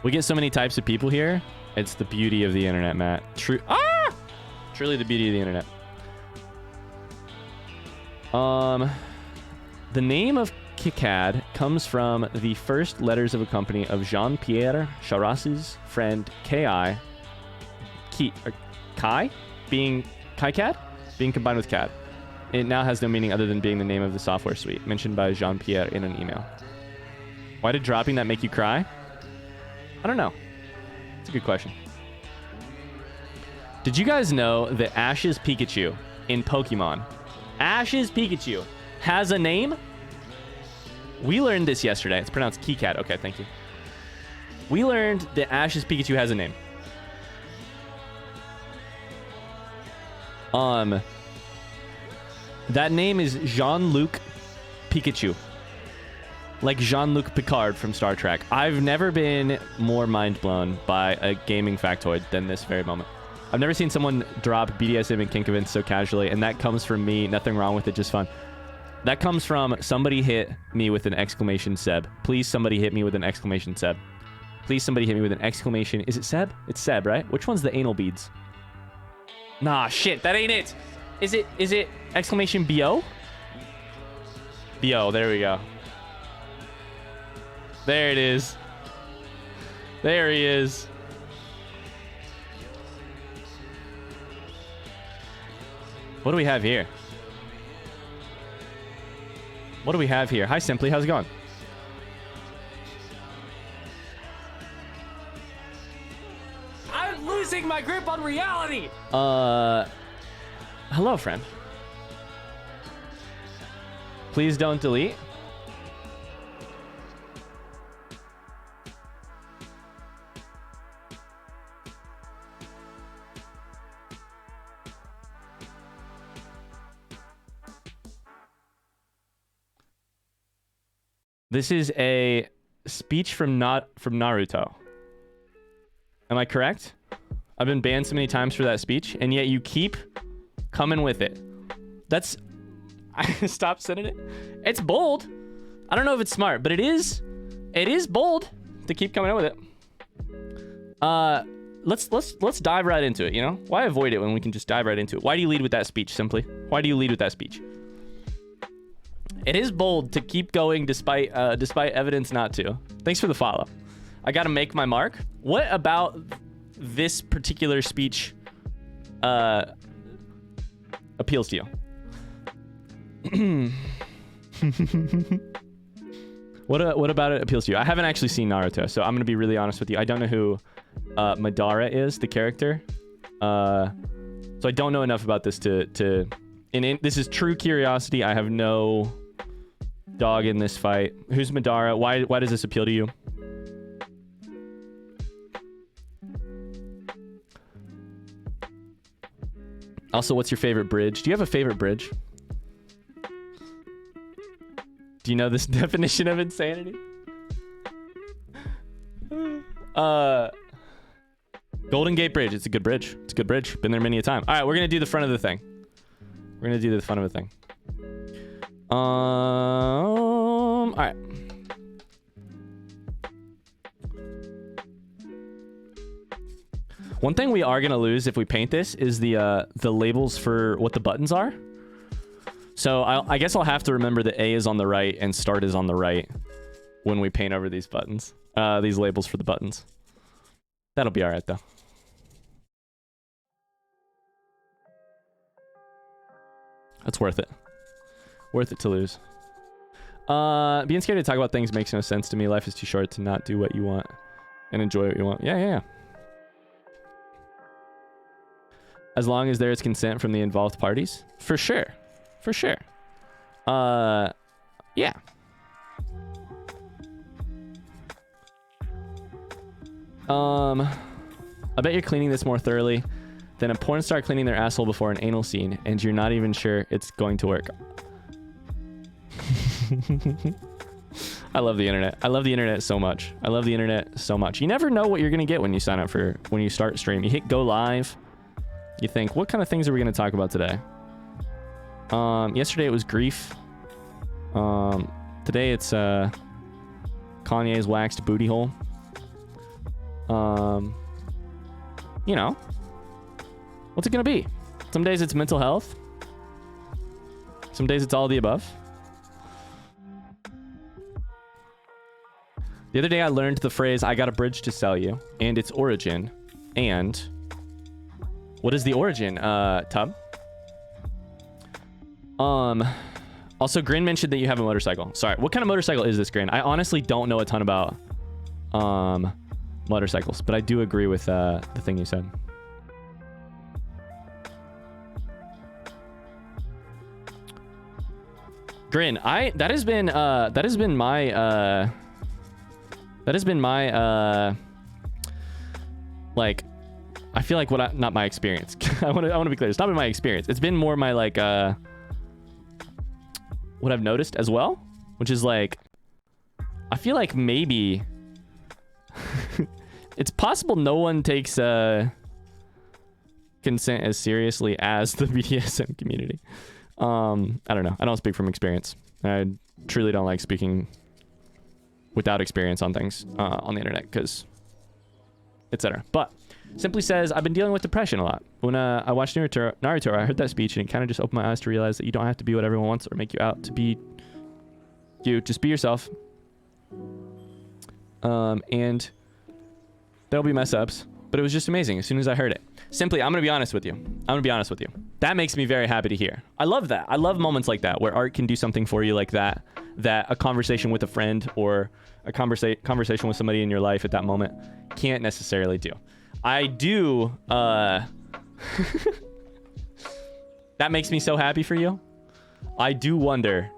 We get so many types of people here. It's the beauty of the internet, Matt. Truly the beauty of the internet. The name of CAD comes from the first letters of a company of Jean-Pierre Charas's friend Kai being KiCad being combined with CAD. It now has no meaning other than being the name of the software suite mentioned by Jean-Pierre in an email. Why did dropping that make you cry? I don't know. It's a good question. Did you guys know that Ash's Pikachu in Pokemon, Ash's Pikachu, has a name? We learned this yesterday. It's pronounced KiCad. Okay, thank you. We learned that Ash's Pikachu has a name. That name is Jean-Luc Pikachu. Like Jean-Luc Picard from Star Trek. I've never been more mind blown by a gaming factoid than this very moment. I've never seen someone drop BDSM and kink events so casually, and that comes from me. Nothing wrong with it, just fun. That comes from somebody hit me with an exclamation Seb. Please somebody hit me with an exclamation Seb. Please somebody hit me with an exclamation. Is it Seb? It's Seb, right? Which one's the anal beads? Nah, shit, that ain't it. Is it exclamation BO? BO, there we go. There it is. There he is. What do we have here? What do we have here? Hi, Simply. How's it going? I'm losing my grip on reality. Hello, friend. Please don't delete. This is a speech from Naruto. Am I correct? I've been banned so many times for that speech, and yet you keep coming with it. That's... Stop sending it. It's bold. I don't know if it's smart, but it is bold to keep coming out with it. Let's dive right into it, you know? Why avoid it when we can just dive right into it? Why do you lead with that speech, Simply? Why do you lead with that speech? It is bold to keep going despite evidence not to. Thanks for the follow. I gotta make my mark. What about this particular speech appeals to you? What about it appeals to you? I haven't actually seen Naruto, so I'm gonna be really honest with you. I don't know who Madara is, the character. So I don't know enough about this to this is true curiosity. I have no dog in this fight. Who's Madara? Why does this appeal to you? Also, what's your favorite bridge? Do you have a favorite bridge? Do you know this definition of insanity? Golden Gate Bridge. It's a good bridge. It's a good bridge. Been there many a time. All right, we're gonna do the front of the thing. We're gonna do the front of the thing. All right. One thing we are gonna lose if we paint this is the labels for what the buttons are. So I guess I'll have to remember that A is on the right and start is on the right when we paint over these buttons, these labels for the buttons. That'll be all right though. That's worth it. Worth it to lose. Being scared to talk about things makes no sense to me. Life is too short to not do what you want. and enjoy what you want. Yeah. As long as there is consent from the involved parties. For sure. Yeah. I bet you're cleaning this more thoroughly than a porn star cleaning their asshole before an anal scene, and you're not even sure it's going to work. I love the internet. I love the internet so much. You never know what you're gonna get when you sign up for, when you start stream. You hit go live. You think, what kind of things are we gonna talk about today? Yesterday it was grief. Today it's Kanye's waxed booty hole. You know, what's it gonna be? Some days it's mental health. Some days it's all of the above. The other day I learned the phrase, I got a bridge to sell you, and its origin. And what is the origin, Tub? Also, Grin mentioned that you have a motorcycle. Sorry, what kind of motorcycle is this, Grin? I honestly don't know a ton about motorcycles, but I do agree with the thing you said. Grin, that has been my like, I feel like not my experience. I want to be clear. It's not been my experience. It's been more my like what I've noticed as well, which is like, I feel like maybe it's possible no one takes consent as seriously as the BDSM community. I don't know. I don't speak from experience. I truly don't like speaking without experience on things on the internet, because etc. But simply says, I've been dealing with depression a lot. When I watched Naruto, I heard that speech and it kind of just opened my eyes to realize that you don't have to be what everyone wants or make you out to be you. Just be yourself. And there'll be mess ups, but it was just amazing as soon as I heard it. Simply, I'm gonna be honest with you. That makes me very happy to hear. I love that. I love moments like that where art can do something for you like that a conversation with a friend or a conversation with somebody in your life at that moment can't necessarily do. I do that makes me so happy for you. I do wonder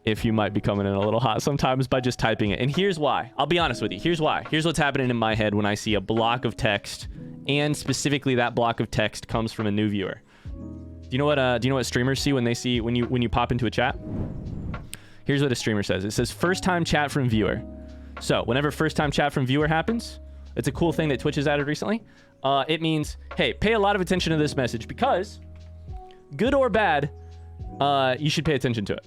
if you might be coming in a little hot sometimes by just typing it. And here's why. I'll be honest with you. Here's why. Here's what's happening in my head when I see a block of text, and specifically that block of text comes from a new viewer. Do you know what streamers see when you pop into a chat? Here's what a streamer says. It says first time chat from viewer. So whenever first time chat from viewer happens, it's a cool thing that Twitch has added recently. It means, hey, pay a lot of attention to this message because good or bad, you should pay attention to it.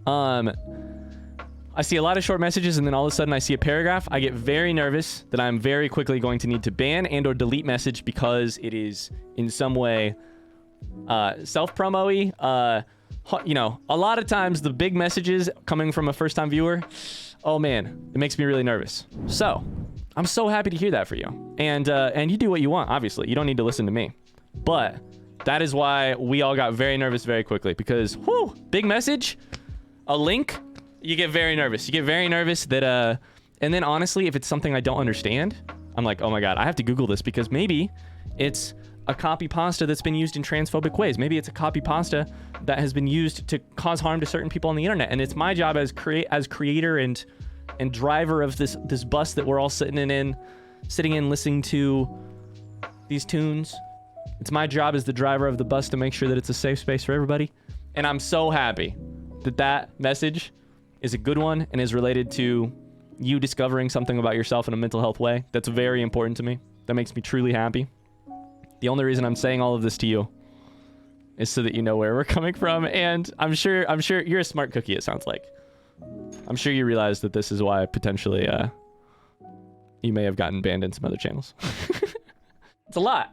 I see a lot of short messages and then all of a sudden I see a paragraph. I get very nervous that I'm very quickly going to need to ban and or delete message because it is in some way self-promo-y. You know, a lot of times the big messages coming from a first-time viewer, oh man, it makes me really nervous. So I'm so happy to hear that for you. And you do what you want, obviously. You don't need to listen to me. But that is why we all got very nervous very quickly because, whoo, big message, a link, you get very nervous. You get very nervous that, and then honestly, if it's something I don't understand, I'm like, oh my God, I have to Google this because maybe it's a copy pasta that's been used in transphobic ways. Maybe it's a copy pasta that has been used to cause harm to certain people on the internet. And it's my job as creator and driver of this bus that we're all sitting in listening to these tunes. It's my job as the driver of the bus to make sure that it's a safe space for everybody. And I'm so happy that that message is a good one and is related to you discovering something about yourself in a mental health way. That's very important to me. That makes me truly happy. The only reason I'm saying all of this to you is so that you know where we're coming from. And I'm sure you're a smart cookie, it sounds like. I'm sure you realize that this is why potentially you may have gotten banned in some other channels. It's a lot.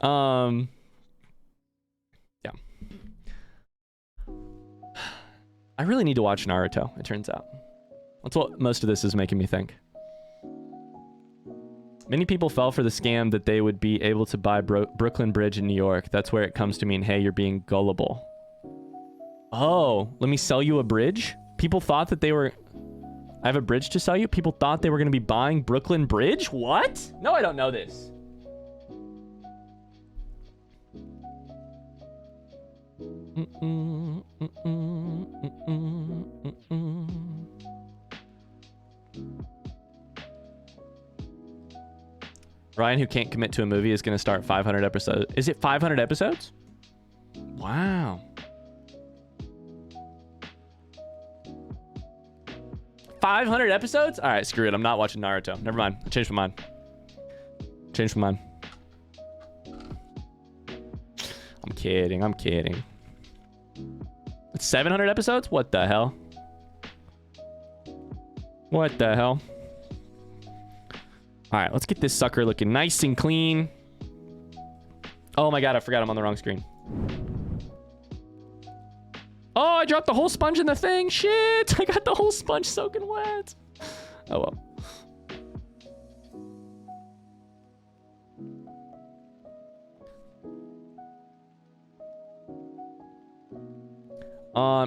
Yeah. I really need to watch Naruto, it turns out. That's what most of this is making me think. Many people fell for the scam that they would be able to buy Brooklyn Bridge in New York. That's where it comes to mean, hey, you're being gullible. Oh, let me sell you a bridge? People thought that they were... I have a bridge to sell you. People thought they were going to be buying Brooklyn Bridge. What? No, I don't know this. Ryan, who can't commit to a movie, is going to start 500 episodes. Is it 500 episodes? Wow. 500 episodes? All right, screw it. I'm not watching Naruto. Never mind. I changed my mind. Changed my mind. I'm kidding. I'm kidding. It's 700 episodes? What the hell? What the hell? All right, let's get this sucker looking nice and clean. Oh my God, I forgot I'm on the wrong screen. Oh, I dropped the whole sponge in the thing. Shit, I got the whole sponge soaking wet. Oh well.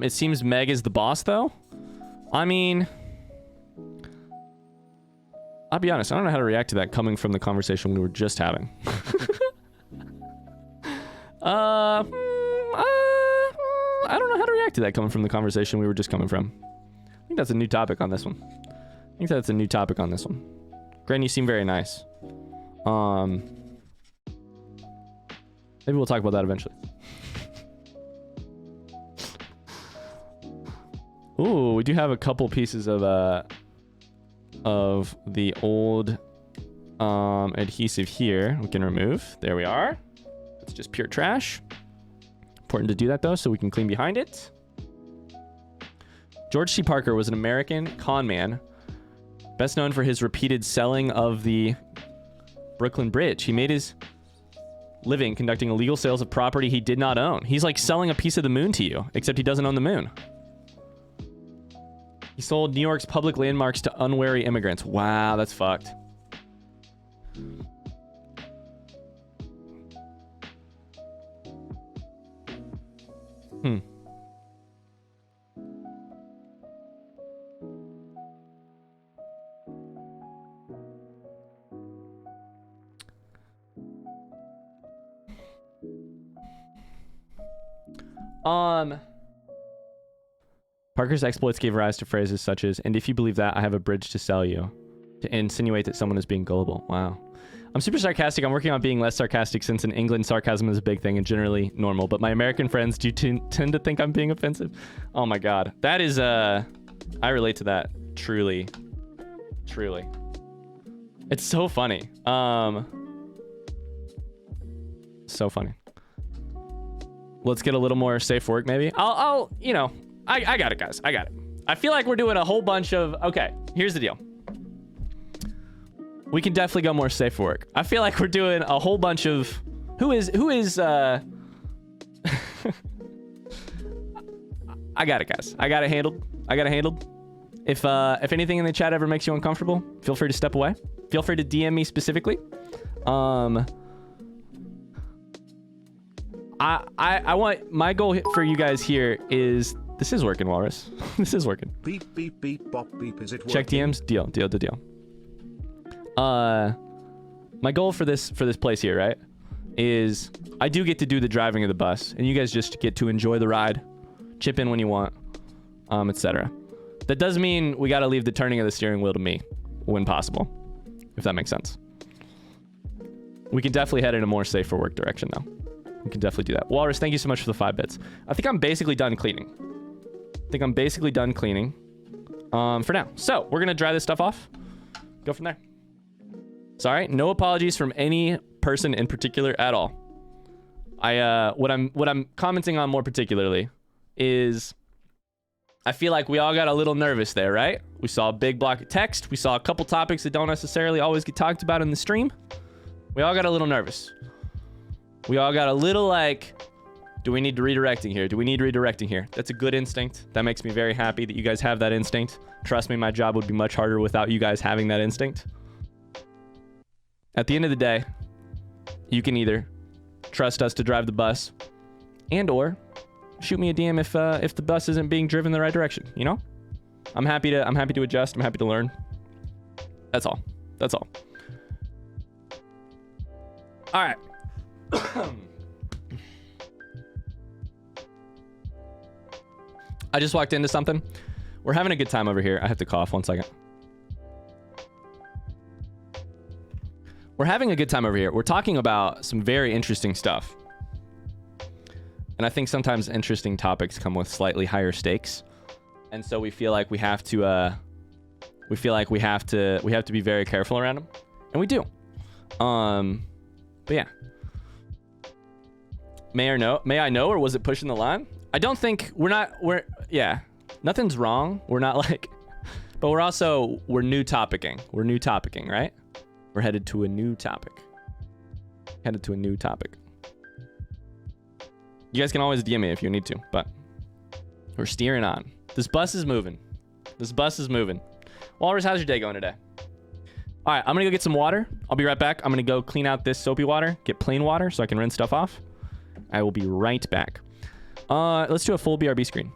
It seems Meg is the boss, though. I mean, I'll be honest, I don't know how to react to that coming from the conversation we were just having. I don't know how to react to that coming from the conversation we were just coming from. I think that's a new topic on this one. Gran, you seem very nice. Maybe we'll talk about that eventually. Ooh, we do have a couple pieces of the old adhesive here we can remove. There we are. It's just pure trash. Important to do that, though, so we can clean behind it. George C. Parker was an American con man, best known for his repeated selling of the Brooklyn Bridge. He made his living conducting illegal sales of property he did not own. He's like selling a piece of the moon to you, except he doesn't own the moon. He sold New York's public landmarks to unwary immigrants. Wow, that's fucked. Parker's exploits gave rise to phrases such as, "And if you believe that, I have a bridge to sell you," to insinuate that someone is being gullible. Wow. I'm super sarcastic. I'm working on being less sarcastic since in England, sarcasm is a big thing and generally normal. But my American friends do tend to think I'm being offensive. Oh my God. That is, I relate to that. Truly. Truly. It's so funny. So funny. Let's get a little more safe work, maybe. I'll you know, I got it, guys. I got it. I feel like we're doing a whole bunch of, okay, here's the deal. We can definitely go more safe for work. I feel like we're doing a whole bunch of, who is I got it, guys. I got it handled. If anything in the chat ever makes you uncomfortable, feel free to step away. Feel free to DM me specifically. I want, my goal for you guys here is, this is working, Walrus. This is working. Beep, beep, beep, bop, beep. Is it working? Check DMs. Deal. My goal for this place here, right, is I do get to do the driving of the bus, and you guys just get to enjoy the ride, chip in when you want, etc. That does mean we got to leave the turning of the steering wheel to me when possible, if that makes sense. We can definitely head in a more safe for work direction, though. We can definitely do that. Walrus, thank you so much for the 5 bits. I think I'm basically done cleaning. For now. So we're gonna dry this stuff off. Go from there. Sorry, no apologies from any person in particular at all. What I'm commenting on more particularly is I feel like we all got a little nervous there, right? We saw a big block of text. We saw a couple topics that don't necessarily always get talked about in the stream. We all got a little nervous. We all got a little like, do we need redirecting here? That's a good instinct. That makes me very happy that you guys have that instinct. Trust me, my job would be much harder without you guys having that instinct. At the end of the day, you can either trust us to drive the bus and or shoot me a DM if the bus isn't being driven the right direction, you know? I'm happy to adjust. I'm happy to learn. That's all. That's all. All right. I just walked into something. We're having a good time over here. I have to cough 1 second. We're having a good time over here. We're talking about some very interesting stuff. And I think sometimes interesting topics come with slightly higher stakes. And so we feel like we have to be very careful around them. And we do. But yeah. May I know, or was it pushing the line? I don't think yeah. Nothing's wrong. We're not like, but we're new topicking. We're new topicking, right? We're headed to a new topic. You guys can always DM me if you need to, but we're steering on. This bus is moving. Walrus, how's your day going today? All right, I'm gonna go get some water. I'll be right back. I'm gonna go clean out this soapy water, get plain water so I can rinse stuff off. I will be right back. Let's do a full BRB screen.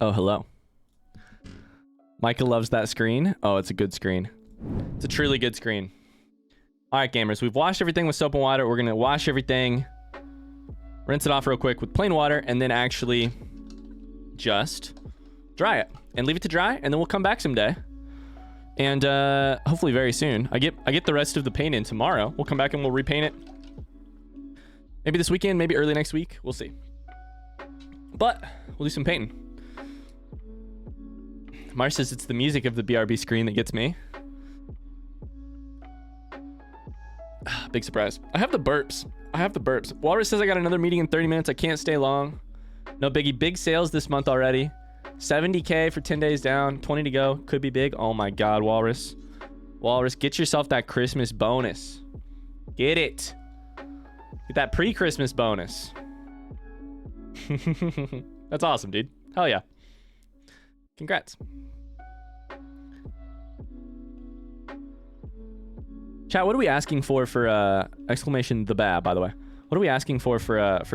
Oh, hello. Micah loves that screen. Oh, it's a good screen. It's a truly good screen. All right, gamers, we've washed everything with soap and water. We're going to wash everything, rinse it off real quick with plain water, and then actually just dry it and leave it to dry, and then we'll come back someday. And hopefully very soon. I get the rest of the paint in tomorrow. We'll come back and we'll repaint it. Maybe this weekend, maybe early next week. We'll see. But we'll do some painting. Mars says it's the music of the BRB screen that gets me. Big surprise. I have the burps. Walrus says I got another meeting in 30 minutes. I can't stay long. No biggie. Big sales this month already. 70K for 10 days down. 20 to go. Could be big. Oh my God, Walrus. Walrus, get yourself that Christmas bonus. Get it. Get that pre-Christmas bonus. That's awesome, dude. Hell yeah. Congrats. Chat, what are we asking for exclamation the bab, by the way? What are we asking for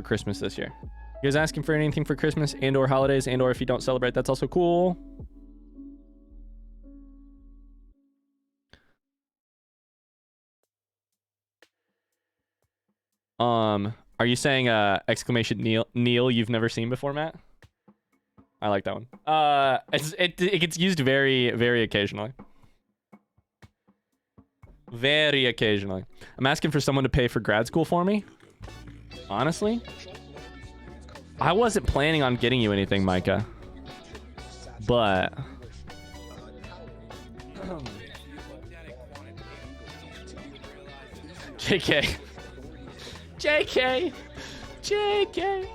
Christmas this year? You guys asking for anything for Christmas and or holidays, and or if you don't celebrate, that's also cool. Are you saying exclamation Neil you've never seen before, Matt? I like that one. It gets used very, very occasionally. Very occasionally. I'm asking for someone to pay for grad school for me. Honestly, I wasn't planning on getting you anything, Micah. But JK. JK. JK.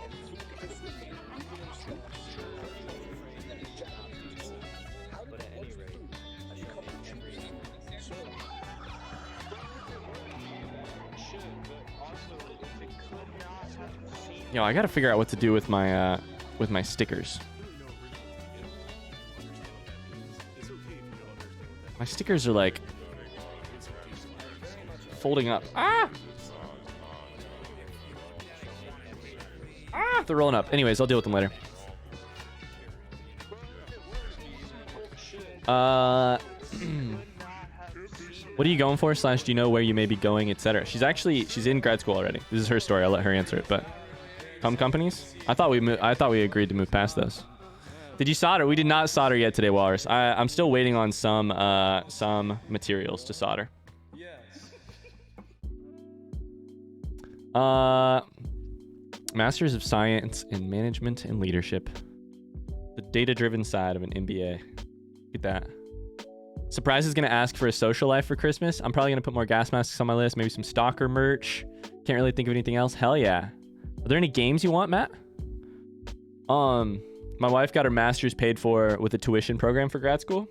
Yo, I gotta figure out what to do with my stickers. My stickers are like folding up. Ah! Ah! They're rolling up. Anyways, I'll deal with them later. What are you going for? / do you know where you may be going, etc. She's in grad school already. This is her story. I'll let her answer it. But companies? I thought we agreed to move past those. Did you solder? We did not solder yet today, Walrus. I'm still waiting on some materials to solder. Masters of Science in Management and Leadership. The data-driven side of an MBA. Look at that. Surprise is going to ask for a social life for Christmas. I'm probably going to put more gas masks on my list. Maybe some stalker merch. Can't really think of anything else. Hell yeah. Are there any games you want, Matt? My wife got her master's paid for with a tuition program for grad school.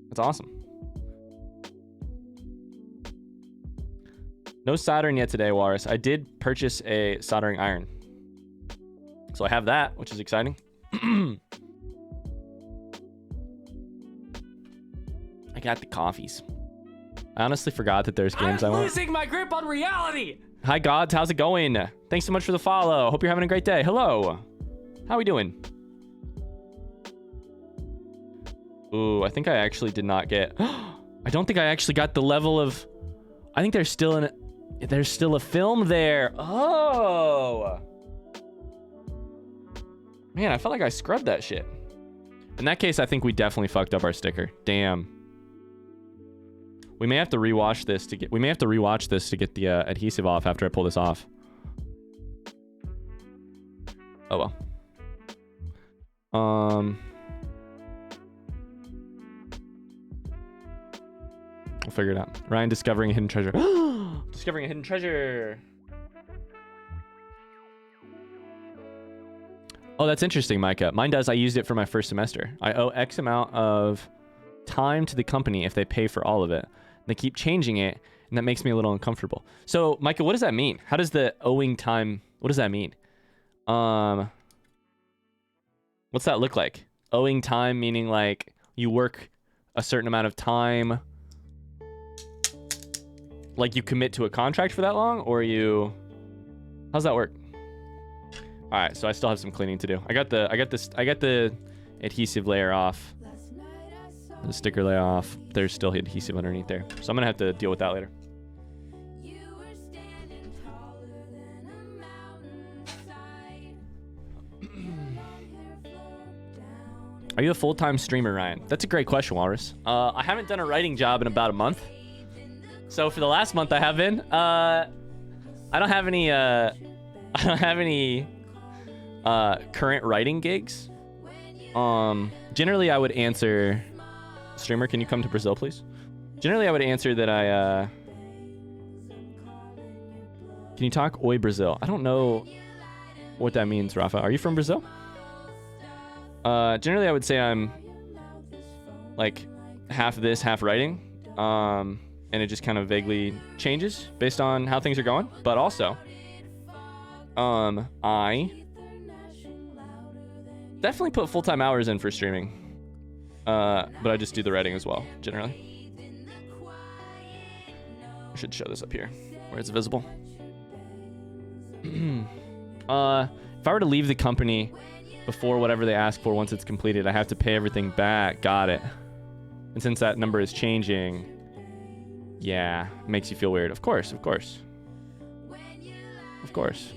That's awesome. No soldering yet today, Walrus. I did purchase a soldering iron. So I have that, which is exciting. I got the coffees. I honestly forgot that there's games I want. I'm losing my grip on reality. Hi, Gods. How's it going? Thanks so much for the follow. Hope you're having a great day. Hello. How are we doing? Ooh, I think I actually did not get... I don't think I actually got the level of... I think there's still a film there. Oh. Man, I felt like I scrubbed that shit. In that case, I think we definitely fucked up our sticker. Damn. We may have to rewatch this to get... We may have to rewatch this to get the adhesive off after I pull this off. Oh well. We'll figure it out. Ryan discovering a hidden treasure. Discovering a hidden treasure. Oh, that's interesting, Micah. Mine does. I used it for my first semester. I owe X amount of time to the company if they pay for all of it. They keep changing it, and that makes me a little uncomfortable. So, Micah, what does that mean? How does the owing time... What does that mean? What's that look like? Owing time meaning like you work a certain amount of time, like you commit to a contract for that long, or you... How's that work? All right, so I still have some cleaning to do. I got the adhesive layer off. The sticker layer off. There's still adhesive underneath there. So I'm gonna have to deal with that later. Are you a full-time streamer, Ryan? That's a great question, Walrus. I haven't done a writing job in about a month. So for the last month I have been. I don't have any current writing gigs. Generally I would answer... Streamer, can you come to Brazil, please? Generally I would answer that I... Can you talk Oi Brazil? I don't know what that means, Rafa. Are you from Brazil? Generally I would say I'm like half this, half writing. And it just kind of vaguely changes based on how things are going. But also, I definitely put full-time hours in for streaming. But I just do the writing as well, generally. I should show this up here, where it's visible. If I were to leave the company before whatever they ask for once it's completed, I have to pay everything back. Got it. And since that number is changing, yeah, makes you feel weird. Of course, of course. Of course.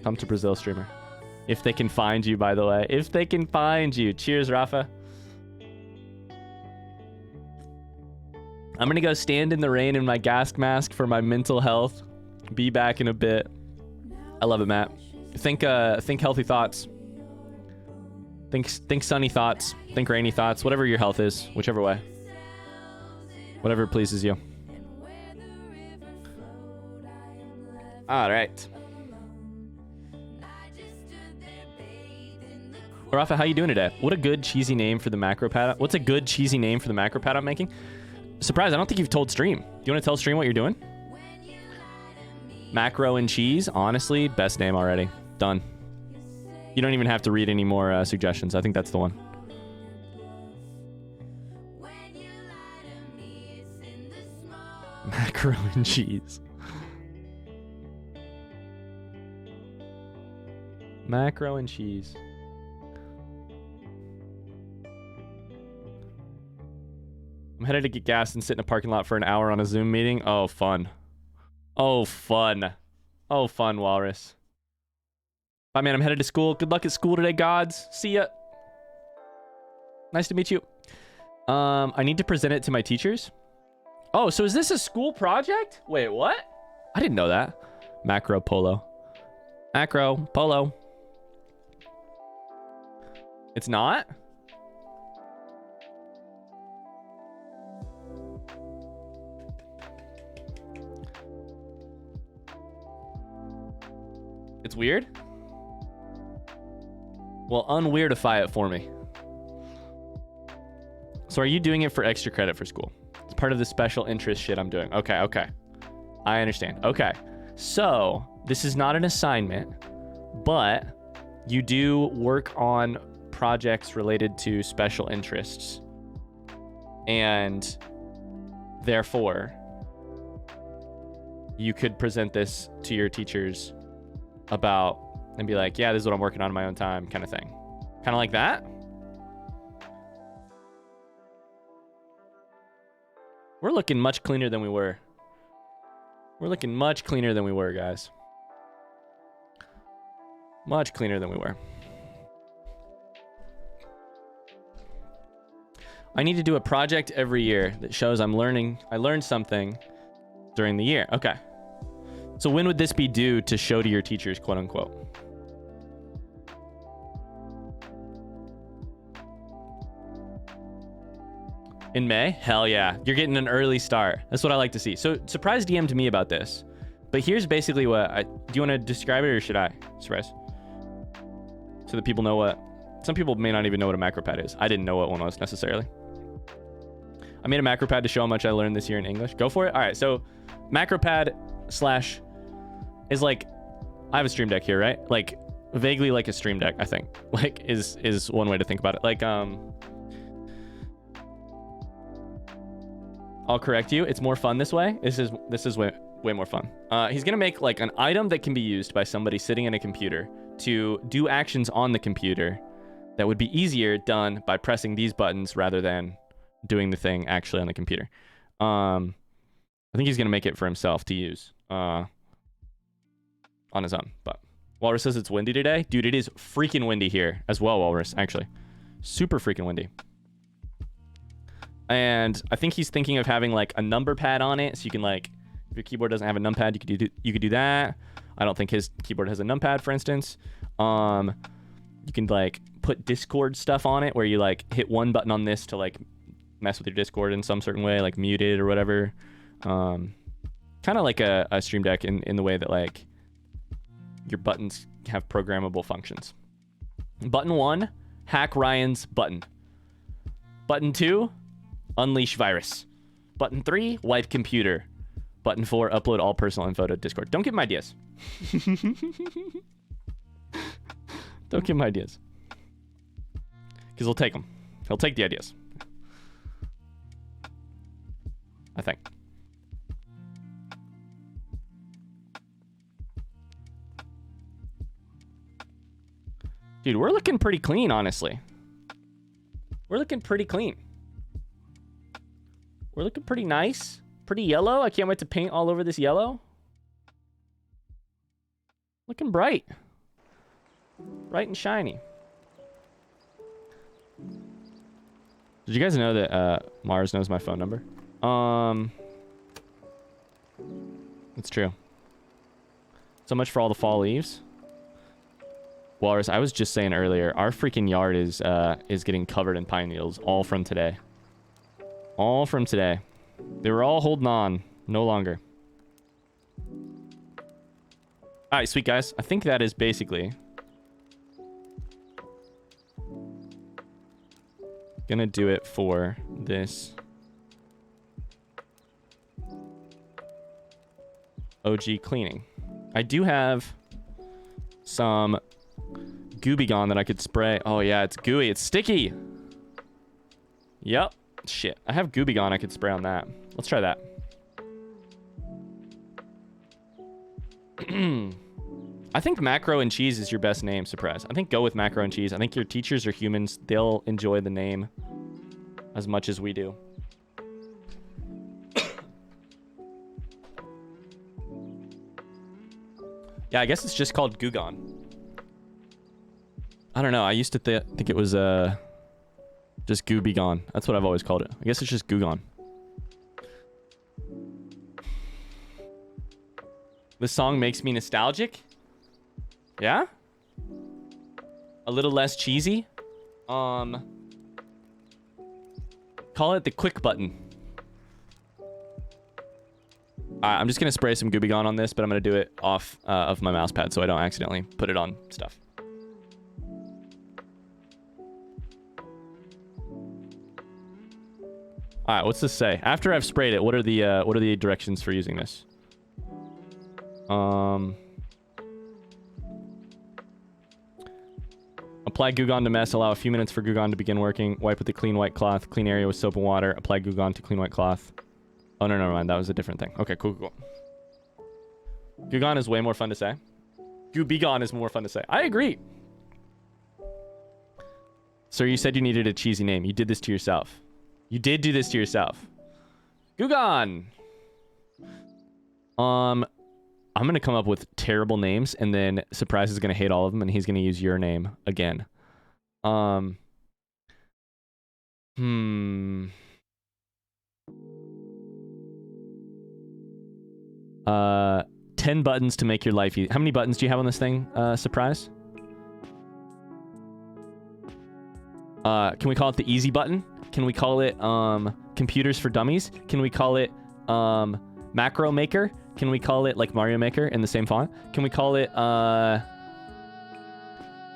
Come to Brazil, streamer. If they can find you, by the way. If they can find you. Cheers, Rafa. I'm gonna go stand in the rain in my gas mask for my mental health. Be back in a bit. I love it, Matt. Think healthy thoughts. Think sunny thoughts. Think rainy thoughts. Whatever your health is, whichever way. Whatever pleases you. All right. Rafa, how you doing today? What a good cheesy name for the macro pad. What's a good cheesy name for the macro pad I'm making? Surprise, I don't think you've told stream. Do you want to tell stream what you're doing? Macro and cheese, honestly, best name already. Done. You don't even have to read any more suggestions. I think that's the one. Macro and cheese. Macro and cheese. I'm headed to get gas and sit in a parking lot for an hour on a Zoom meeting. Oh, fun. Oh, fun. Oh, fun, Walrus. Bye, man. I'm headed to school. Good luck at school today, gods. See ya. Nice to meet you. I need to present it to my teachers. Oh, so is this a school project? Wait, what? I didn't know that. Macro polo. Macro polo. It's not? It's weird? Well, unweirdify it for me. So are you doing it for extra credit for school? It's part of the special interest shit I'm doing. Okay, okay. I understand. Okay. So this is not an assignment, but you do work on projects related to special interests. And therefore, you could present this to your teachers about and be like, yeah, this is what I'm working on in my own time, kind of thing. Kind of like that. We're looking much cleaner than we were. We're looking much cleaner than we were, guys. Much cleaner than we were. I need to do a project every year that shows I learned something during the year. Okay. So when would this be due to show to your teachers, quote unquote? In May? Hell yeah. You're getting an early start. That's what I like to see. So Surprise DM'd me about this. But here's basically what do you want to describe it or should I? Surprise. So that people know what. Some people may not even know what a macro pad is. I didn't know what one was necessarily. I made a macro pad to show how much I learned this year in English. Go for it. All right. So macro pad slash is like, I have a stream deck here, right? Like vaguely like a stream deck, I think. Like is one way to think about it. Like, I'll correct you. It's more fun this way. This is way more fun. He's gonna make like an item that can be used by somebody sitting in a computer to do actions on the computer that would be easier done by pressing these buttons rather than doing the thing actually on the computer. I think he's gonna make it for himself to use on his own. But Walrus says it's windy today. Dude, it is freaking windy here as well, Walrus, actually. Super freaking windy. And I think he's thinking of having like a number pad on it, so you can like, if your keyboard doesn't have a numpad, you could do that. I don't think his keyboard has a numpad, for instance. You can like put Discord stuff on it, where you like hit one button on this to like mess with your Discord in some certain way, like mute it or whatever. Kind of like a Stream Deck in the way that like your buttons have programmable functions. Button 1, hack Ryan's button. Button 2, unleash virus. Button 3, wipe computer. Button 4, upload all personal info to Discord. Don't give him ideas. Don't give him ideas. Because he'll take them. He'll take the ideas. I think. Dude, we're looking pretty clean, honestly. We're looking pretty clean. We're looking pretty nice. Pretty yellow. I can't wait to paint all over this yellow. Looking bright. Bright and shiny. Did you guys know that Mars knows my phone number? It's true. So much for all the fall leaves. Walrus, I was just saying earlier, our freaking yard is getting covered in pine needles, all from today. All from today. They were all holding on. No longer. Alright, sweet guys. I think that is basically gonna do it for this OG cleaning. I do have some Gooby Gone that I could spray. Oh yeah, it's gooey. It's sticky. Yep. Shit. I have Gooby Gone I could spray on that. Let's try that. I think macro and cheese is your best name, Surprise. I think go with macro and cheese. I think your teachers are humans. They'll enjoy the name as much as we do. Yeah, I guess it's just called Gugon. I don't know. I used to think it was just Goo Be Gone. That's what I've always called it. I guess it's just Gugon. This song makes me nostalgic. Yeah? A little less cheesy. Call it the quick button. Alright, I'm just gonna spray some Goo Be Gone on this, but I'm gonna do it off of my mouse pad so I don't accidentally put it on stuff. Alright, what's this say? After I've sprayed it, what are the directions for using this? Apply Gugon to mess. Allow a few minutes for Gugon to begin working. Wipe with a clean white cloth. Clean area with soap and water. Apply Gugon to clean white cloth. Oh, no, never mind. That was a different thing. Okay, cool. Gugon is way more fun to say. Goo Be Gone is more fun to say. I agree. Sir, you said you needed a cheesy name. You did this to yourself. You did do this to yourself. Gugon! I'm gonna come up with terrible names, and then Surprise is gonna hate all of them, and he's gonna use your name again. 10 buttons to make your life easy. How many buttons do you have on this thing, Surprise? Can we call it the easy button? Can we call it computers for dummies? Can we call it macro maker? Can we call it like Mario Maker in the same font? Can we call it how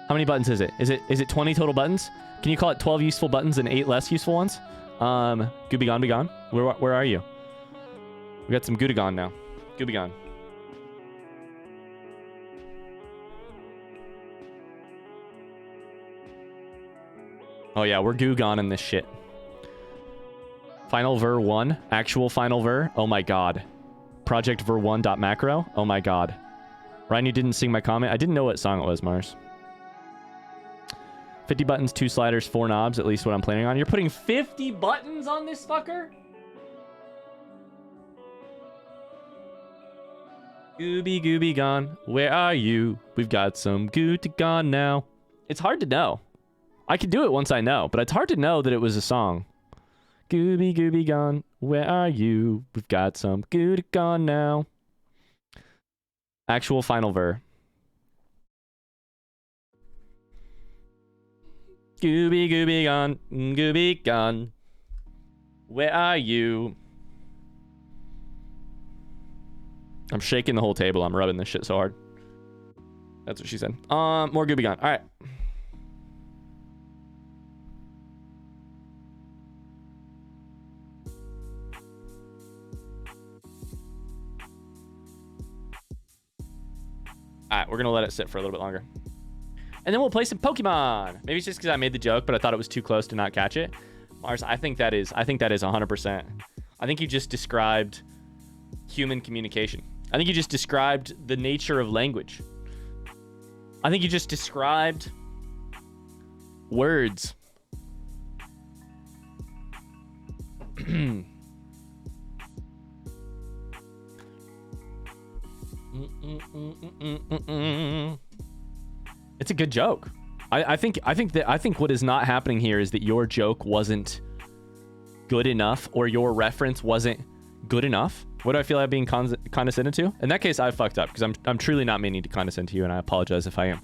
many buttons is it? Is it 20 total buttons? Can you call it 12 useful buttons and 8 less useful ones? Goo Be Gone Be Gone. Where are you? We got some Goo to Gone now. Goo Be Gone. Oh yeah, we're Goo Gone in this shit. Final ver 1. Actual final ver. Oh my god. Project ver 1.macro. Oh my god. Ryan, you didn't sing my comment. I didn't know what song it was, Mars. 50 buttons, 2 sliders, 4 knobs. At least what I'm planning on. You're putting 50 buttons on this fucker? Goo Be Gone. Where are you? We've got some Goo to Gone now. It's hard to know. I can do it once I know, but it's hard to know that it was a song. Goo Be Gone. Where are you? We've got some Goo to Gone now. Actual final ver. Goo Be Gone. Goo Be Gone. Where are you? I'm shaking the whole table. I'm rubbing this shit so hard. That's what she said. More Goo Be Gone. All right. Alright, we're gonna let it sit for a little bit longer. And then we'll play some Pokemon. Maybe it's just because I made the joke, but I thought it was too close to not catch it. Mars, I think that is 100%. I think you just described human communication. I think you just described the nature of language. I think you just described words. It's a good joke. I think what is not happening here is that your joke wasn't good enough, or your reference wasn't good enough. What do I feel like being condescended to? In that case, I fucked up, because I'm truly not meaning to condescend to you, and I apologize if I am.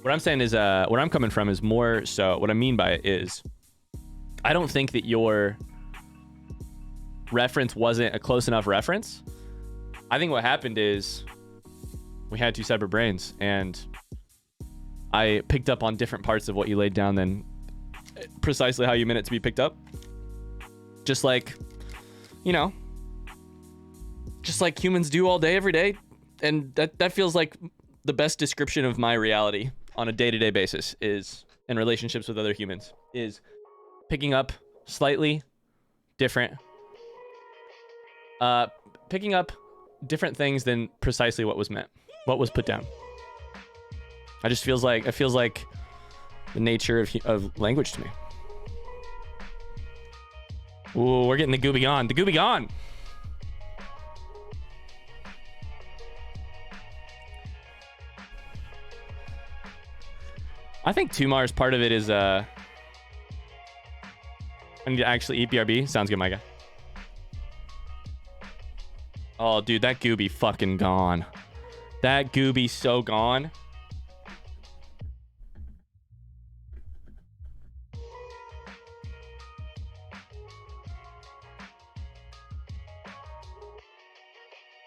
What I'm saying is, where I'm coming from is more so, what I mean by it is, I don't think that your reference wasn't a close enough reference. I think what happened is we had two separate brains, and I picked up on different parts of what you laid down than precisely how you meant it to be picked up. Just like, you know, just like humans do all day, every day. And that feels like the best description of my reality on a day-to-day basis is, in relationships with other humans, is picking up slightly different, picking up different things than precisely what was meant, what was put down. It feels like the nature of language to me. Ooh, we're getting the gooby gone. The gooby gone. I think Tumar's part of it is I need to actually eat BRB. Sounds good, my guy. Oh, dude, that gooby fucking gone. That gooby so gone.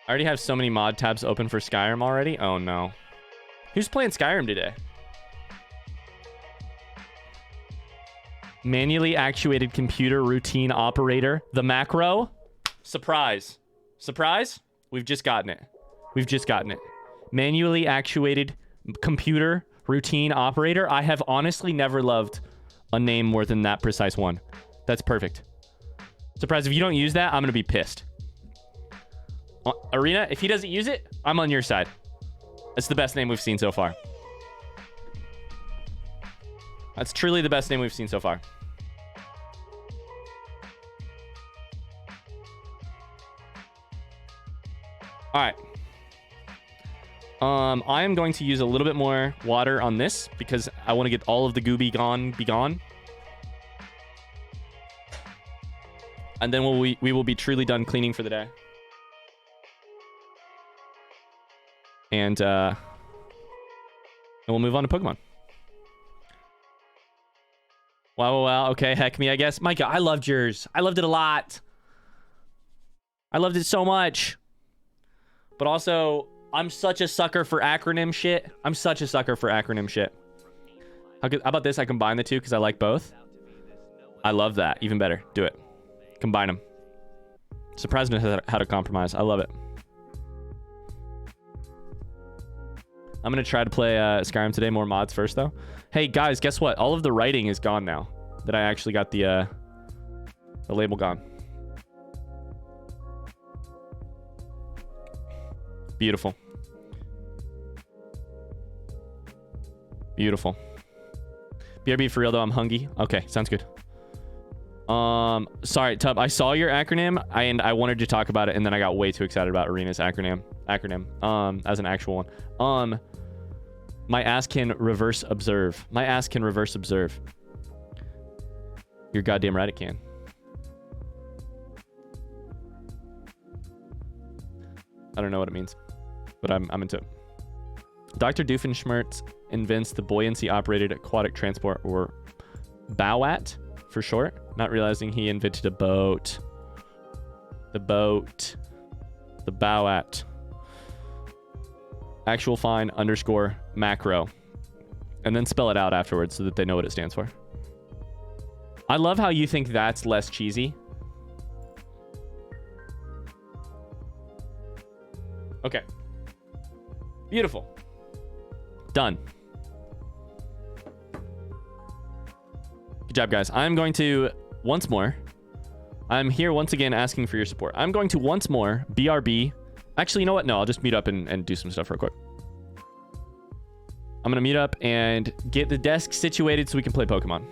I already have so many mod tabs open for Skyrim already. Oh no. Who's playing Skyrim today? Manually actuated computer routine operator. The macro. Surprise. Surprise? We've just gotten it. We've just gotten it. Manually actuated computer routine operator. I have honestly never loved a name more than that precise one. That's perfect. Surprise, if you don't use that, I'm going to be pissed. Arena, if he doesn't use it, I'm on your side. That's the best name we've seen so far. That's truly the best name we've seen so far. All right. I am going to use a little bit more water on this because I want to get all of the gooby be gone. And then we will be truly done cleaning for the day. And we'll move on to Pokemon. Wow. Okay, heck me, I guess. Micah, I loved yours. I loved it a lot. I loved it so much. But also, I'm such a sucker for acronym shit. I'm such a sucker for acronym shit. How about this? I combine the two because I like both. I love that. Even better. Do it. Combine them. Surprised me how to compromise. I love it. I'm going to try to play Skyrim today. More mods first, though. Hey, guys, guess what? All of the writing is gone now. That I actually got the label gone. Beautiful. Beautiful. BRB for real, though. I'm hungry. Okay, sounds good. Sorry, Tub. I saw your acronym, and I wanted to talk about it, and then I got way too excited about Arena's acronym. As an actual one. My ass can reverse observe. My ass can reverse observe. You're goddamn right it can. I don't know what it means, but I'm into it. Dr. Doofenshmirtz invents the buoyancy operated aquatic transport, or BOWAT for short, not realizing he invented a boat. The boat. The BOWAT. Actual fine underscore macro. And then spell it out afterwards so that they know what it stands for. I love how you think that's less cheesy. Okay. Beautiful. Done. Good job, guys. I'm going to, once more, I'm here once again asking for your support. I'm going to once more BRB. Actually, you know what? No, I'll just meet up and do some stuff real quick. I'm going to meet up and get the desk situated so we can play Pokemon.